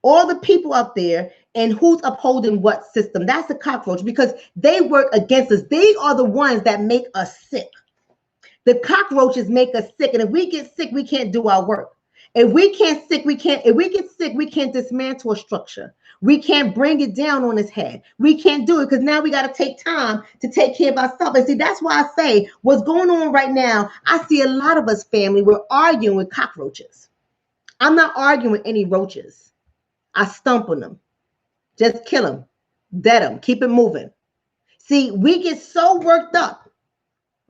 all the people up there, and who's upholding what system. That's the cockroach because they work against us. They are the ones that make us sick. The cockroaches make us sick, and if we get sick, we can't do our work. If we get sick, we can't dismantle a structure. We can't bring it down on its head. We can't do it because now we got to take time to take care of ourselves. And see, that's why I say what's going on right now. I see a lot of us, family, we're arguing with cockroaches. I'm not arguing with any roaches. I stomp on them. Just kill them. Dead them. Keep it moving. See, we get so worked up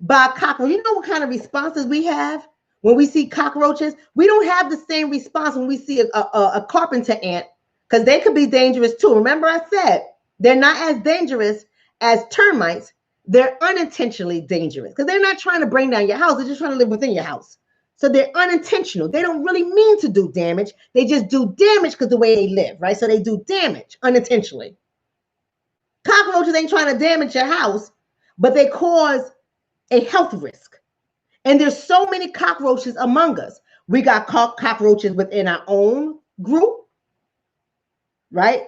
by cockroaches. You know what kind of responses we have? When we see cockroaches, we don't have the same response when we see a carpenter ant because they could be dangerous too. Remember I said they're not as dangerous as termites. They're unintentionally dangerous because they're not trying to bring down your house. They're just trying to live within your house. So they're unintentional. They don't really mean to do damage. They just do damage because the way they live, right? So they do damage unintentionally. Cockroaches ain't trying to damage your house, but they cause a health risk. And there's so many cockroaches among us. We got cockroaches within our own group, right?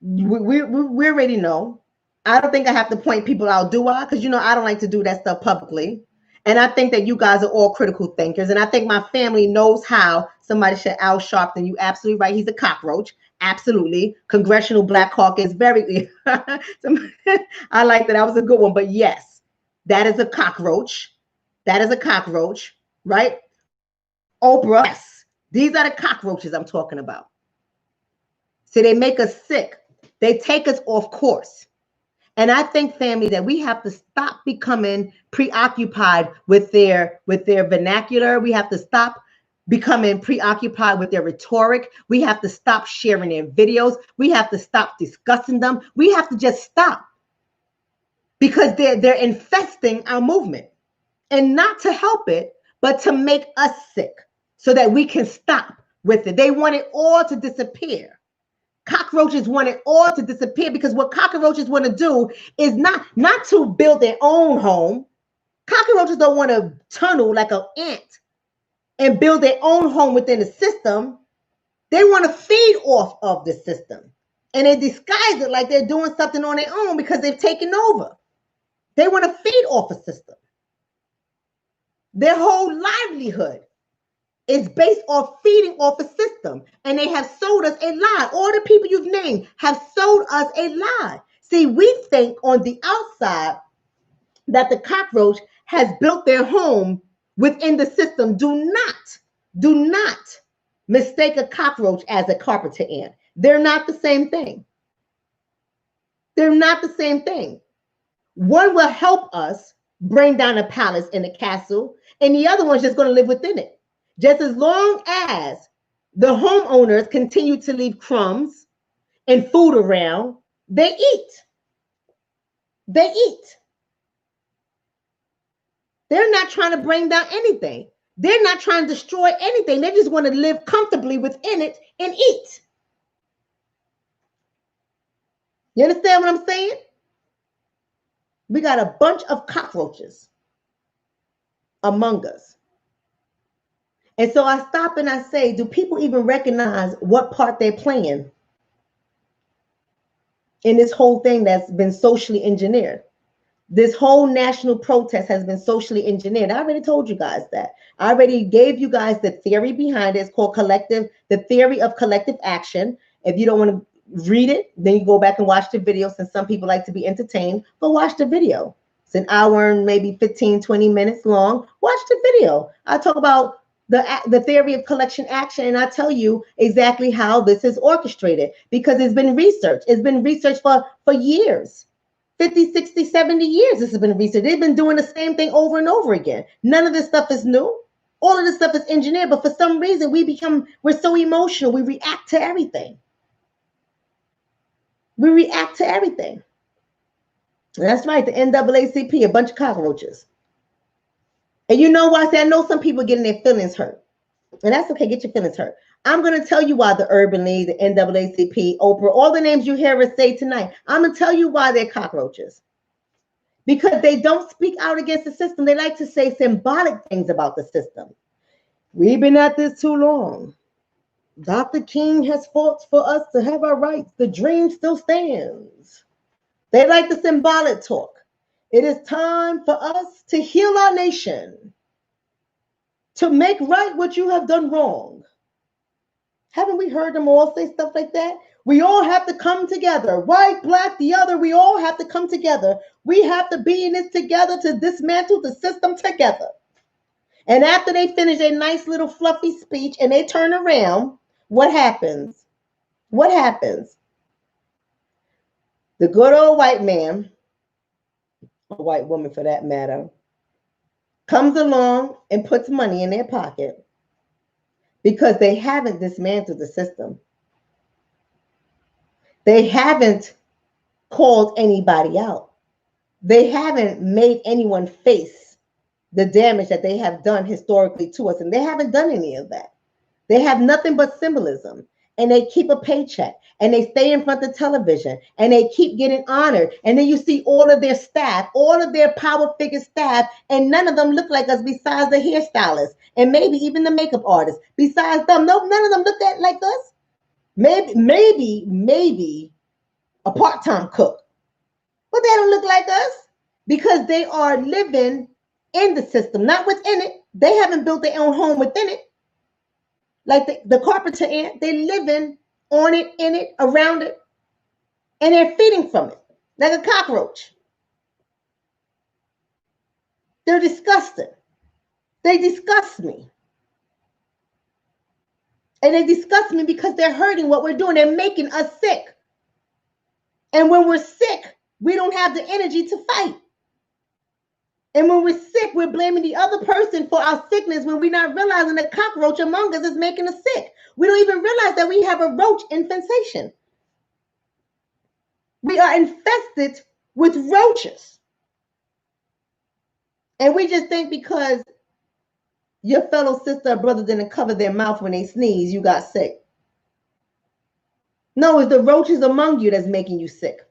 We already know. I don't think I have to point people out, do I? Because, you know, I don't like to do that stuff publicly. And I think that you guys are all critical thinkers. And I think my family knows how somebody should Al Sharpton. You absolutely right. He's a cockroach. Absolutely. Congressional Black Caucus. Very. I like that. That was a good one. But yes, that is a cockroach. That is a cockroach, right? Oprah. Yes. These are the cockroaches I'm talking about. So they make us sick. They take us off course. And I think, family, that we have to stop becoming preoccupied with their vernacular. We have to stop becoming preoccupied with their rhetoric. We have to stop sharing their videos. We have to stop discussing them. We have to just stop because they're infesting our movement, and not to help it, but to make us sick so that we can stop with it. They want it all to disappear. Cockroaches want it all to disappear because what cockroaches want to do is not to build their own home. Cockroaches don't want to tunnel like an ant and build their own home within the system. They want to feed off of the system. And they disguise it like they're doing something on their own because they've taken over. They want to feed off a system. Their whole livelihood is based off feeding off a system. And they have sold us a lie. All the people you've named have sold us a lie. See, we think on the outside that the cockroach has built their home within the system. Do not mistake a cockroach as a carpenter ant. They're not the same thing. They're not the same thing. One will help us bring down a palace and a castle, and the other one's just going to live within it. Just as long as the homeowners continue to leave crumbs and food around, they eat. They eat. They're not trying to bring down anything. They're not trying to destroy anything. They just want to live comfortably within it and eat. You understand what I'm saying? We got a bunch of cockroaches among us. And so I stop and I say, do people even recognize what part they're playing in this whole thing that's been socially engineered? This whole national protest has been socially engineered. I already told you guys that. I already gave you guys the theory behind it. It's called the theory of collective action. If you don't want to read it, then you go back and watch the video. Since some people like to be entertained, go watch the video. It's an hour and maybe 15, 20 minutes long. Watch the video. I talk about the theory of collection action, and I tell you exactly how this is orchestrated because it's been researched. It's been researched for years. 50, 60, 70 years this has been researched. They've been doing the same thing over and over again. None of this stuff is new. All of this stuff is engineered, but for some reason we're so emotional. We react to everything. We react to everything. And that's right, the NAACP, a bunch of cockroaches. And you know why? I know some people getting their feelings hurt. And that's okay, get your feelings hurt. I'm going to tell you why the Urban League, the NAACP, Oprah, all the names you hear us say tonight, I'm going to tell you why they're cockroaches. Because they don't speak out against the system. They like to say symbolic things about the system. We've been at this too long. Dr. King has fought for us to have our rights. The dream still stands. They like the symbolic talk. It is time for us to heal our nation, to make right what you have done wrong. Haven't we heard them all say stuff like that? We all have to come together. White, black, the other, we all have to come together. We have to be in this together to dismantle the system together. And after they finish a nice little fluffy speech and they turn around, what happens? What happens? The good old white man, a white woman for that matter, comes along and puts money in their pocket because they haven't dismantled the system. They haven't called anybody out. They haven't made anyone face the damage that they have done historically to us, and they haven't done any of that. They have nothing but symbolism, and they keep a paycheck, and they stay in front of television, and they keep getting honored. And then you see all of their staff, all of their power figure staff, and none of them look like us besides the hairstylist and maybe even the makeup artist. Besides them, no, none of them look like us. Maybe a part-time cook, but they don't look like us because they are living in the system, not within it. They haven't built their own home within it. Like the Carpenter Ant, they living on it, in it, around it, and they're feeding from it like a cockroach. They're disgusting. They disgust me. And they disgust me because they're hurting what we're doing. They're making us sick. And when we're sick, we don't have the energy to fight. And when we're sick, we're blaming the other person for our sickness when we're not realizing the cockroach among us is making us sick. We don't even realize that we have a roach infestation. We are infested with roaches. And we just think because your fellow sister or brother didn't cover their mouth when they sneeze, you got sick. No, it's the roaches among you that's making you sick.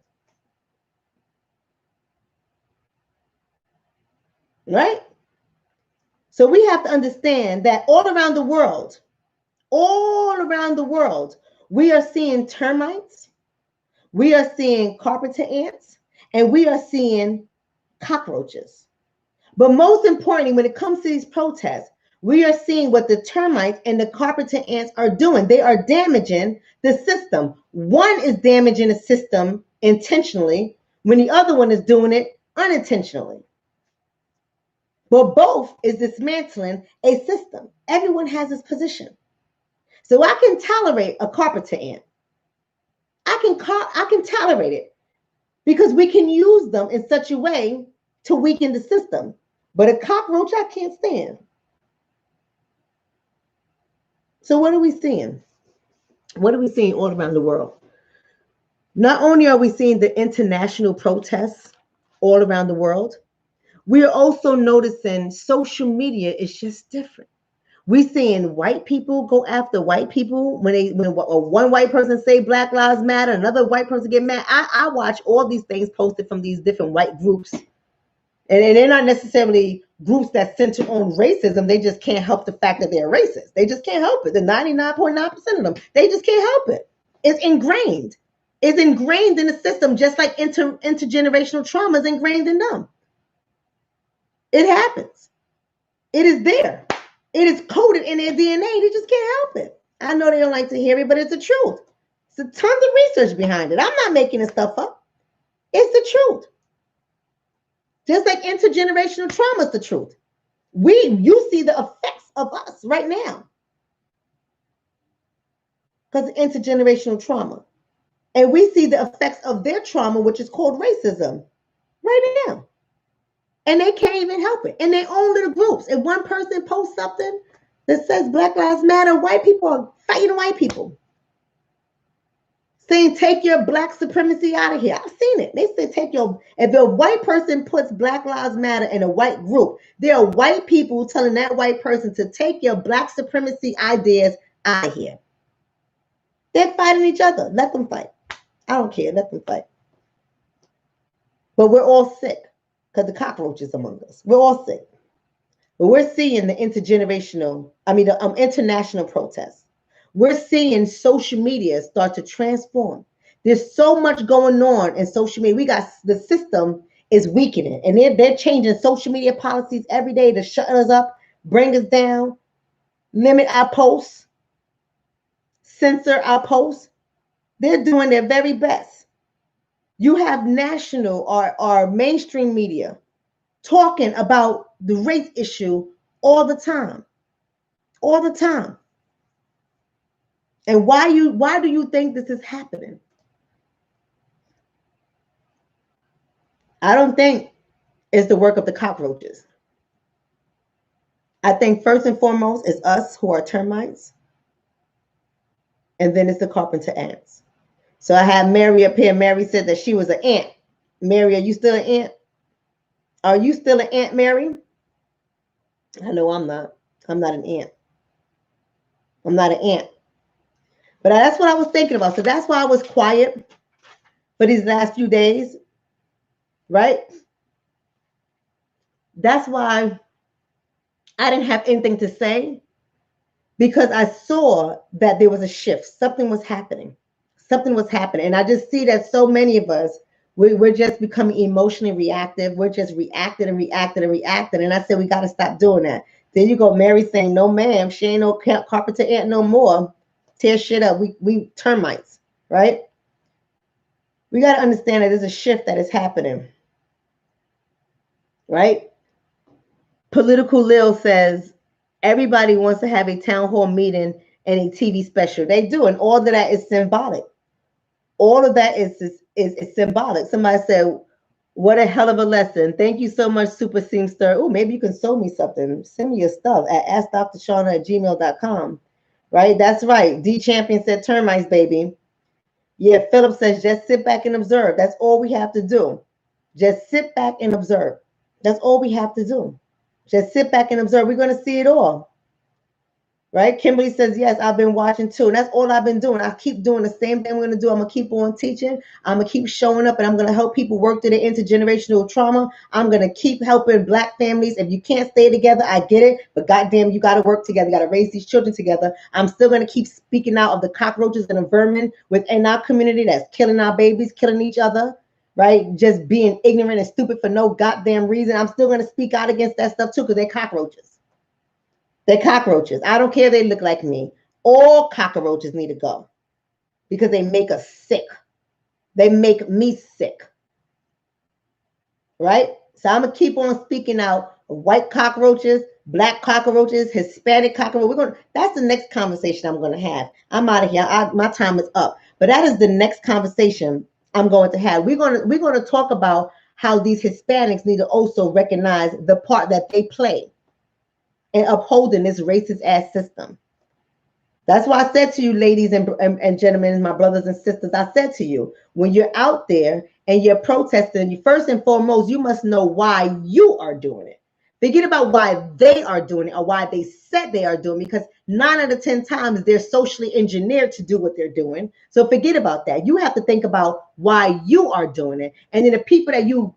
Right? So we have to understand that all around the world, we are seeing termites, we are seeing carpenter ants, and we are seeing cockroaches. But most importantly, when it comes to these protests, we are seeing what the termites and the carpenter ants are doing. They are damaging the system. One is damaging the system intentionally when the other one is doing it unintentionally. But both is dismantling a system. Everyone has his position. So I can tolerate a carpenter ant. I can tolerate it because we can use them in such a way to weaken the system. But a cockroach, I can't stand. So what are we seeing? What are we seeing all around the world? Not only are we seeing the international protests all around the world, we are also noticing social media is just different. We're seeing white people go after white people when one white person say Black Lives Matter, another white person get mad. I watch all these things posted from these different white groups. And they're not necessarily groups that center on racism. They just can't help the fact that they're racist. They just can't help it. The 99.9% of them, they just can't help it. It's ingrained. It's ingrained in the system, just like intergenerational trauma is ingrained in them. It happens. It is there. It is coded in their DNA. They just can't help it. I know they don't like to hear it, but it's the truth. There's tons of research behind it. I'm not making this stuff up. It's the truth. Just like intergenerational trauma is the truth. You see the effects of us right now because of intergenerational trauma. And we see the effects of their trauma, which is called racism, right now. And they can't even help it. In their own little groups. If one person posts something that says Black Lives Matter, white people are fighting white people. Saying, take your black supremacy out of here. I've seen it. They say, if a white person puts Black Lives Matter in a white group, there are white people telling that white person to take your black supremacy ideas out of here. They're fighting each other. Let them fight. I don't care. Let them fight. But we're all sick because the cockroaches among us. We're all sick. But we're seeing the international protests. We're seeing social media start to transform. There's so much going on in social media. We got the system is weakening, and they're changing social media policies every day to shut us up, bring us down, limit our posts, censor our posts. They're doing their very best. You have national or mainstream media talking about the race issue all the time. All the time. And why do you think this is happening? I don't think it's the work of the cockroaches. I think first and foremost is us who are termites. And then it's the carpenter ants. So I had Mary up here. Mary said that she was an ant. Mary, are you still an ant? Are you still an ant, Mary? I know I'm not. I'm not an ant. I'm not an ant. But that's what I was thinking about. So that's why I was quiet for these last few days, right? That's why I didn't have anything to say, because I saw that there was a shift. Something was happening. Something was happening. And I just see that so many of us, we're just becoming emotionally reactive. We're just reacting and reacting and reacting. And I said, we got to stop doing that. There you go, Mary saying, no, ma'am, she ain't no Carpenter Ant no more. Tear shit up. We termites, right? We got to understand that there's a shift that is happening, right? Political Lil says, everybody wants to have a town hall meeting and a TV special. They do, and all of that is symbolic. All of that is symbolic. Somebody said, what a hell of a lesson. Thank you so much, Super Seamster. Oh, maybe you can sew me something. Send me your stuff at askdrshonna@gmail.com. Right? That's right. D Champion said termites, baby. Yeah, Philip says, just sit back and observe. That's all we have to do. Just sit back and observe. That's all we have to do. Just sit back and observe. We're going to see it all. Right? Kimberly says, yes, I've been watching too. And that's all I've been doing. I keep doing the same thing I'm going to do. I'm going to keep on teaching. I'm going to keep showing up, and I'm going to help people work through their intergenerational trauma. I'm going to keep helping Black families. If you can't stay together, I get it. But goddamn, you got to work together. You got to raise these children together. I'm still going to keep speaking out of the cockroaches and the vermin within our community that's killing our babies, killing each other. Right? Just being ignorant and stupid for no goddamn reason. I'm still going to speak out against that stuff too, because they're cockroaches. They're cockroaches. I don't care if they look like me. All cockroaches need to go, because they make us sick. They make me sick. Right? So I'm going to keep on speaking out. White cockroaches, Black cockroaches, Hispanic cockroaches. That's the next conversation I'm going to have. I'm out of here. My time is up. But that is the next conversation I'm going to have. We're going to talk about how these Hispanics need to also recognize the part that they play in upholding this racist ass system. That's why I said to you, ladies and gentlemen, my brothers and sisters, I said to you, when you're out there and you're protesting, you first and foremost, you must know why you are doing it. Forget about why they are doing it or why they said they are doing it, because 9 out of 10 times they're socially engineered to do what they're doing. So forget about that. You have to think about why you are doing it. And then the people that you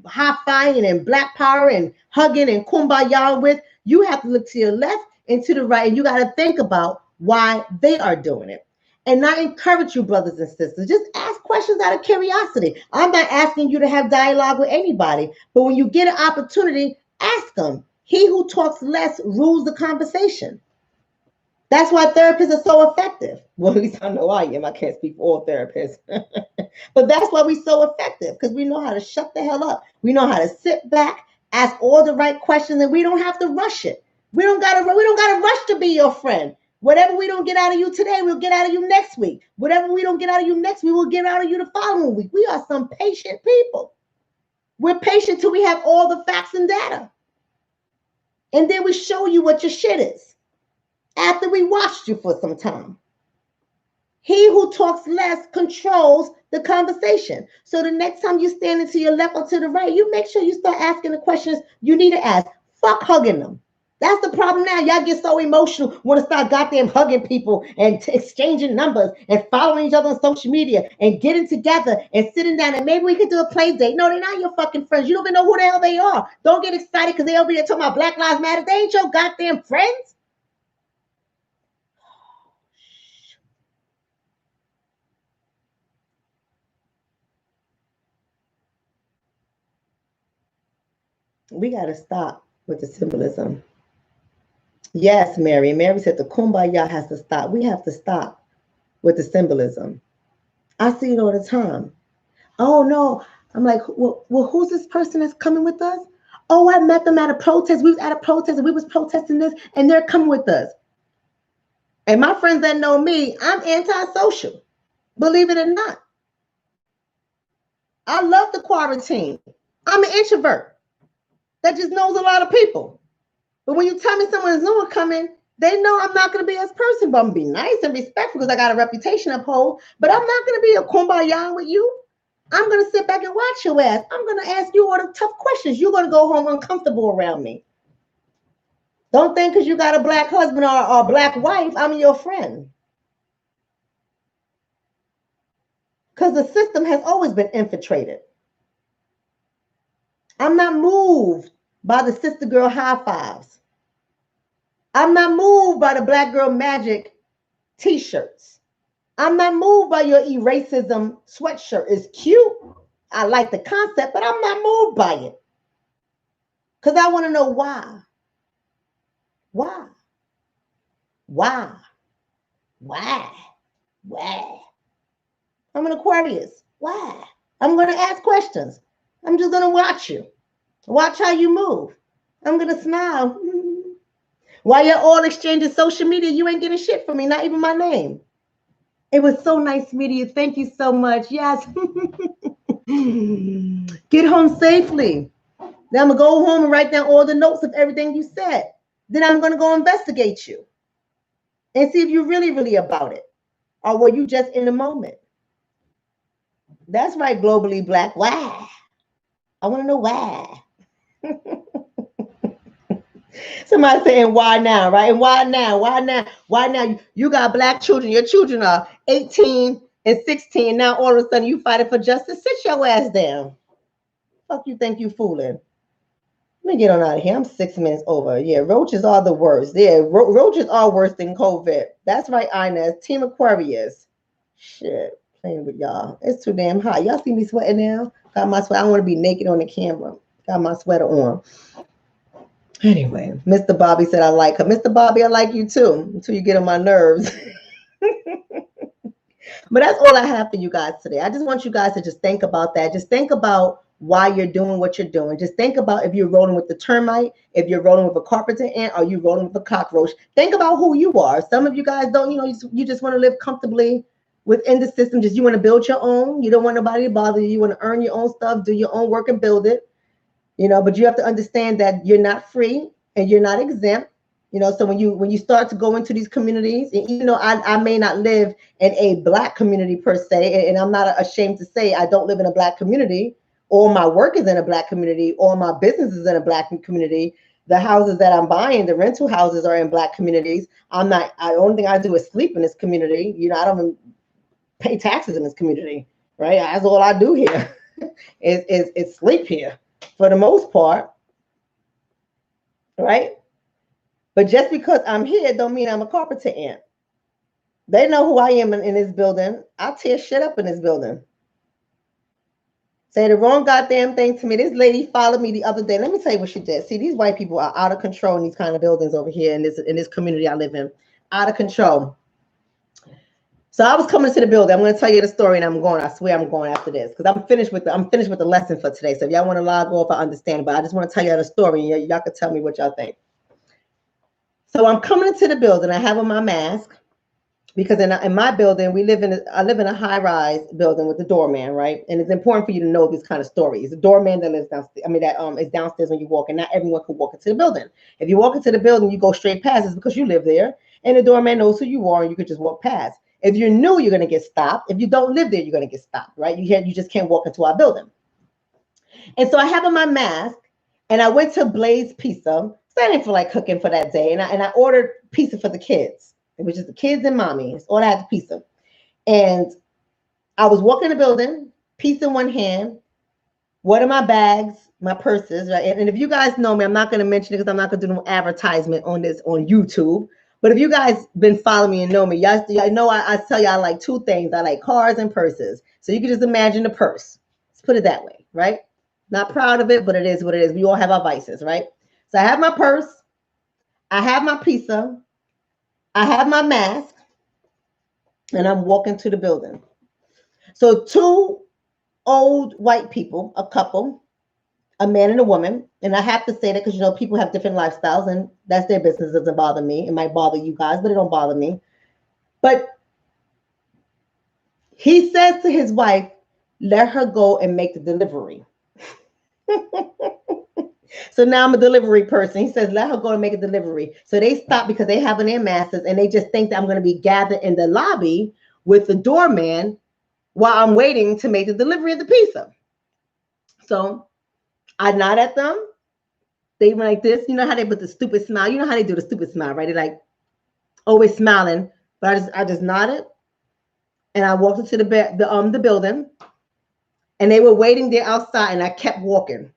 high-fiving and black power and hugging and kumbaya with, you have to look to your left and to the right, and you got to think about why they are doing it. And I encourage you, brothers and sisters, just ask questions out of curiosity. I'm not asking you to have dialogue with anybody, but when you get an opportunity, ask them. He who talks less rules the conversation. That's why therapists are so effective. Well, at least I know I am. I can't speak for all therapists. But that's why we're so effective, because we know how to shut the hell up. We know how to sit back, ask all the right questions, and we don't have to rush it. We don't gotta rush to be your friend. Whatever we don't get out of you today, we'll get out of you next week. Whatever we don't get out of you next week, we'll get out of you the following week. We are some patient people. We're patient till we have all the facts and data. And then we show you what your shit is after we watched you for some time. He who talks less controls the conversation. So the next time you're standing to your left or to the right, you make sure you start asking the questions you need to ask. Fuck hugging them. That's the problem now. Y'all get so emotional, want to start goddamn hugging people and exchanging numbers and following each other on social media and getting together and sitting down and maybe we could do a play date. No, they're not your fucking friends. You don't even know who the hell they are. Don't get excited because they over there talking about Black Lives Matter. They ain't your goddamn friends. We got to stop with the symbolism. Yes, Mary. Mary said the kumbaya has to stop. We have to stop with the symbolism. I see it all the time. Oh, no. I'm like, well, who's this person that's coming with us? Oh, I met them at a protest. We was at a protest and we was protesting this and they're coming with us. And my friends that know me, I'm antisocial. Believe it or not. I love the quarantine. I'm an introvert that just knows a lot of people. But when you tell me someone is not coming, They know I'm not going to be as person, but I'm going to be nice and respectful because I got a reputation to uphold. But I'm not going to be a kumbaya with you. I'm going to sit back and watch your ass. I'm going to ask you all the tough questions. You're going to go home uncomfortable around me. Don't think because you got a black husband or a black wife, I'm your friend. Because the system has always been infiltrated. I'm not moved by the sister girl high fives. I'm not moved by the black girl magic t-shirts. I'm not moved by your eracism sweatshirt. It's cute. I like the concept, but I'm not moved by it. Because I want to know why. Why? Why? Why? Why? I'm an Aquarius. Why? I'm going to ask questions. I'm just going to watch you. Watch how you move. I'm going to smile. While you're all exchanging social media, you ain't getting shit from me, not even my name. It was so nice meeting you. Thank you so much. Yes. Get home safely. Then I'm going to go home and write down all the notes of everything you said. Then I'm going to go investigate you and see if you're really, really about it. Or were you just in the moment? That's right, globally black. Why? I want to know why. Somebody saying why now, right? And why now? Why now? Why now? You got black children. Your children are 18 and 16. Now all of a sudden you fighting for justice. Sit your ass down. Fuck you think you fooling? Let me get on out of here. I'm 6 minutes over. Yeah, roaches are the worst. Yeah, roaches are worse than COVID. That's right, Inez. Team Aquarius. Shit, playing with y'all. It's too damn hot. Y'all see me sweating now? Got my sweater. I don't want to be naked on the camera. Got my sweater on. Anyway, Mr. Bobby said I like her. Mr. Bobby, I like you too, until you get on my nerves. But that's all I have for you guys today. I just want you guys to just think about that. Just think about why you're doing what you're doing. Just think about if you're rolling with the termite, if you're rolling with a carpenter ant, or you rolling with a cockroach. Think about who you are. Some of you guys don't, you just want to live comfortably within the system. Just you want to build your own. You don't want nobody to bother you. You want to earn your own stuff, do your own work and build it. But you have to understand that you're not free and you're not exempt. So when you start to go into these communities, and even though I may not live in a black community per se, and I'm not ashamed to say I don't live in a black community, or my work is in a black community, or my business is in a black community, the houses that I'm buying, the rental houses are in black communities. The only thing I do is sleep in this community. I don't even pay taxes in this community, right? That's all I do here is sleep here for the most part, right? But just because I'm here don't mean I'm a carpenter ant. They know who I am in this building. I tear shit up in this building. Say the wrong goddamn thing to me. This lady followed me the other day. Let me tell you what she did. See, these white people are out of control in these kind of buildings over here in this community I live in. Out of control. So I was coming to the building. I'm going to tell you the story, and I'm going. I swear I'm going after this because I'm finished with the lesson for today. So if y'all want to log off, I understand. But I just want to tell you the story, and y'all can tell me what y'all think. So I'm coming into the building. I have on my mask because in my building, I live in a high-rise building with the doorman, right? And it's important for you to know these kind of stories. The doorman that lives downstairs, is downstairs when you walk, and not everyone can walk into the building. If you walk into the building, you go straight past. It's because you live there, and the doorman knows who you are, and you could just walk past. If you're new, you're going to get stopped. If you don't live there, you're going to get stopped, right? You just can't walk into our building. And so I have on my mask, and I went to Blaze Pizza. So I didn't feel like cooking for that day. And I ordered pizza for the kids. It was just the kids and mommy. That's all I had, pizza. And I was walking the building, pizza in one hand, one of my bags, my purses, right? And if you guys know me, I'm not going to mention it because I'm not going to do no advertisement on YouTube. But if you guys been following me and know me, y'all know I tell you I like two things. I like cars and purses. So you can just imagine the purse. Let's put it that way, right? Not proud of it, but it is what it is. We all have our vices, right? So I have my purse, I have my pizza, I have my mask, and I'm walking to the building. So two old white people, a couple, a man and a woman, and I have to say that because people have different lifestyles, and that's their business. It doesn't bother me. It might bother you guys, but it don't bother me. But he says to his wife, let her go and make the delivery. So now I'm a delivery person. He says, let her go and make a delivery. So they stop because they have their masters and they just think that I'm going to be gathered in the lobby with the doorman while I'm waiting to make the delivery of the pizza. So I nod at them. They were like this. You know how they put the stupid smile? You know how they do the stupid smile, right? They're like always smiling. But I just nodded. And I walked into the building. And they were waiting there outside. And I kept walking.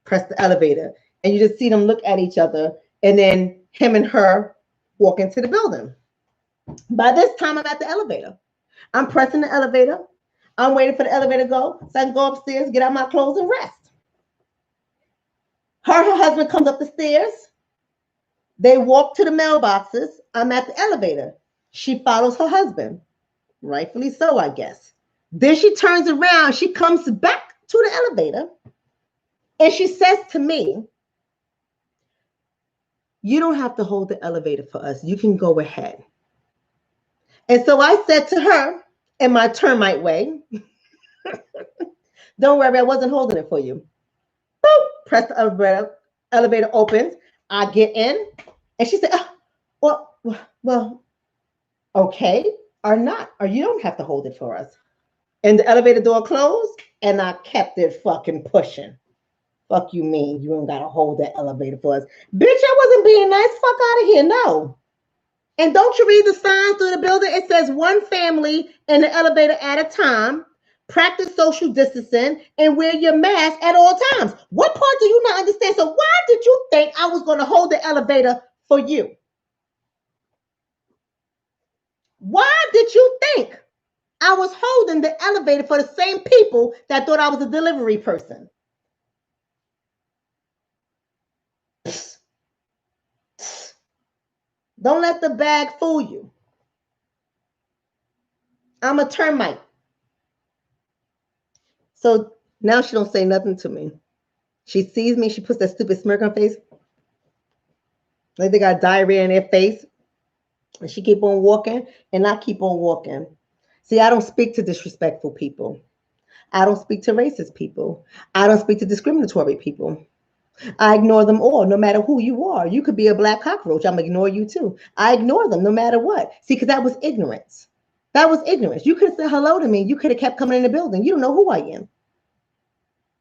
Pressed the elevator. And you just see them look at each other. And then him and her walk into the building. By this time, I'm at the elevator. I'm pressing the elevator. I'm waiting for the elevator to go. So I can go upstairs, get out my clothes, and rest. Her husband comes up the stairs. They walk to the mailboxes. I'm at the elevator. She follows her husband. Rightfully so, I guess. Then she turns around. She comes back to the elevator. And she says to me, you don't have to hold the elevator for us. You can go ahead. And so I said to her in my termite way, don't worry, I wasn't holding it for you. Boop, press the elevator. Elevator opens. I get in. And she said, oh, well, okay, or not. Or you don't have to hold it for us. And the elevator door closed. And I kept it fucking pushing. Fuck you mean you don't got to hold that elevator for us. Bitch, I wasn't being nice. Fuck out of here. No. And don't you read the signs through the building? It says one family in the elevator at a time. Practice social distancing and wear your mask at all times. What part do you not understand? So why did you think I was going to hold the elevator for you? Why did you think I was holding the elevator for the same people that thought I was a delivery person? Don't let the bag fool you. I'm a termite. So now she don't say nothing to me. She sees me. She puts that stupid smirk on her face. Like they got diarrhea in their face. And she keep on walking. And I keep on walking. See, I don't speak to disrespectful people. I don't speak to racist people. I don't speak to discriminatory people. I ignore them all, no matter who you are. You could be a black cockroach. I'm going to ignore you too. I ignore them no matter what. See, because that was ignorance. That was ignorance. You could have said hello to me. You could have kept coming in the building. You don't know who I am.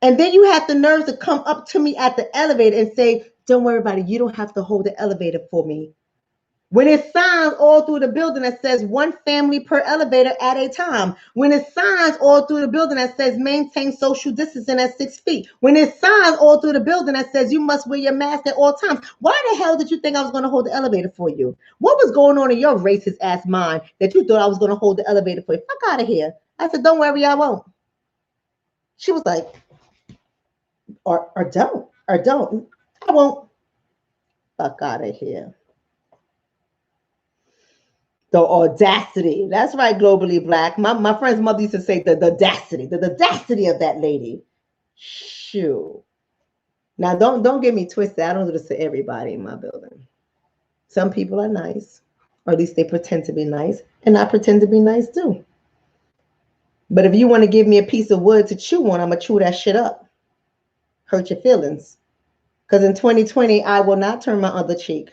And then you have the nerves to come up to me at the elevator and say, don't worry about it. You don't have to hold the elevator for me. When there's signs all through the building that says one family per elevator at a time. When there's signs all through the building that says maintain social distancing at 6 feet. When there's signs all through the building that says you must wear your mask at all times. Why the hell did you think I was going to hold the elevator for you? What was going on in your racist ass mind that you thought I was going to hold the elevator for you? Fuck out of here. I said, don't worry, I won't. She was like, or don't. I won't. Fuck out of here. The audacity. That's right, globally black. My friend's mother used to say the audacity of that lady. Shoo. Now don't get me twisted. I don't do this to everybody in my building. Some people are nice, or at least they pretend to be nice, and I pretend to be nice too. But if you want to give me a piece of wood to chew on, I'm gonna chew that shit up. Hurt your feelings. Because in 2020, I will not turn my other cheek.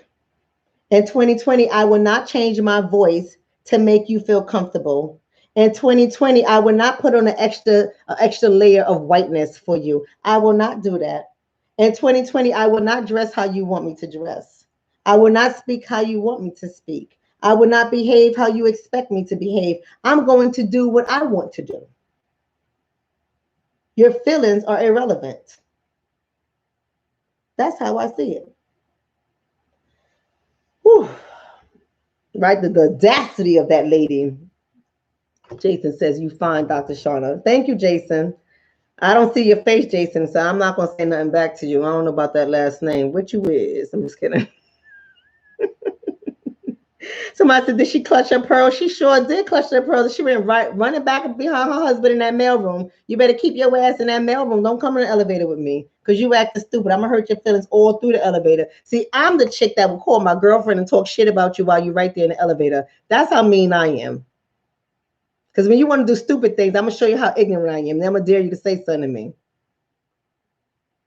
In 2020, I will not change my voice to make you feel comfortable. In 2020, I will not put on an extra layer of whiteness for you. I will not do that. In 2020, I will not dress how you want me to dress. I will not speak how you want me to speak. I will not behave how you expect me to behave. I'm going to do what I want to do. Your feelings are irrelevant. That's how I see it. Whew. Right, the audacity of that lady. Jason says, you fine, Dr. Shonna. Thank you, Jason. I don't see your face, Jason, so I'm not going to say nothing back to you. I don't know about that last name. What you is? I'm just kidding. Somebody said, did she clutch her pearls? She sure did clutch her pearls. She went running back behind her husband in that mailroom. You better keep your ass in that mailroom. Don't come in the elevator with me because you acting stupid. I'm going to hurt your feelings all through the elevator. See, I'm the chick that will call my girlfriend and talk shit about you while you're right there in the elevator. That's how mean I am. Because when you want to do stupid things, I'm going to show you how ignorant I am. Then I'm going to dare you to say something to me.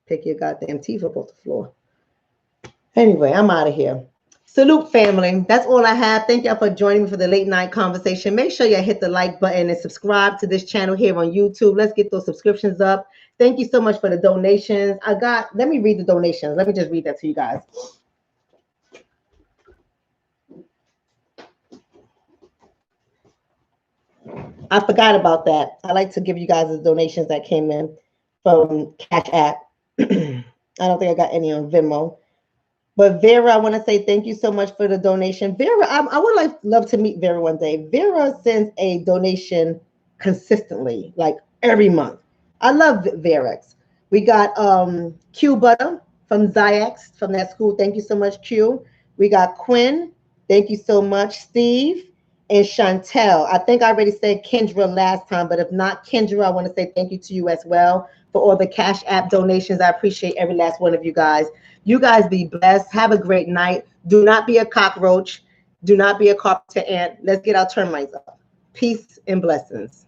Pick your goddamn teeth up off the floor. Anyway, I'm out of here. Salute, family. That's all I have. Thank y'all for joining me for the late night conversation. Make sure you hit the like button and subscribe to this channel here on YouTube. Let's get those subscriptions up. Thank you so much for the donations. Let me read the donations. Let me just read that to you guys. I forgot about that. I like to give you guys the donations that came in from CashApp. I don't think I got any on Venmo. But Vera, I want to say thank you so much for the donation. Vera, I would love to meet Vera one day. Vera sends a donation consistently, like every month. I love Verex. We got Q Butter from Ziax from that school. Thank you so much, Q. We got Quinn. Thank you so much, Steve. And Chantel. I think I already said Kendra last time, but if not, Kendra, I want to say thank you to you as well for all the Cash App donations. I appreciate every last one of you guys. You guys be blessed. Have a great night. Do not be a cockroach. Do not be a carpenter ant. Let's get our termites up. Peace and blessings.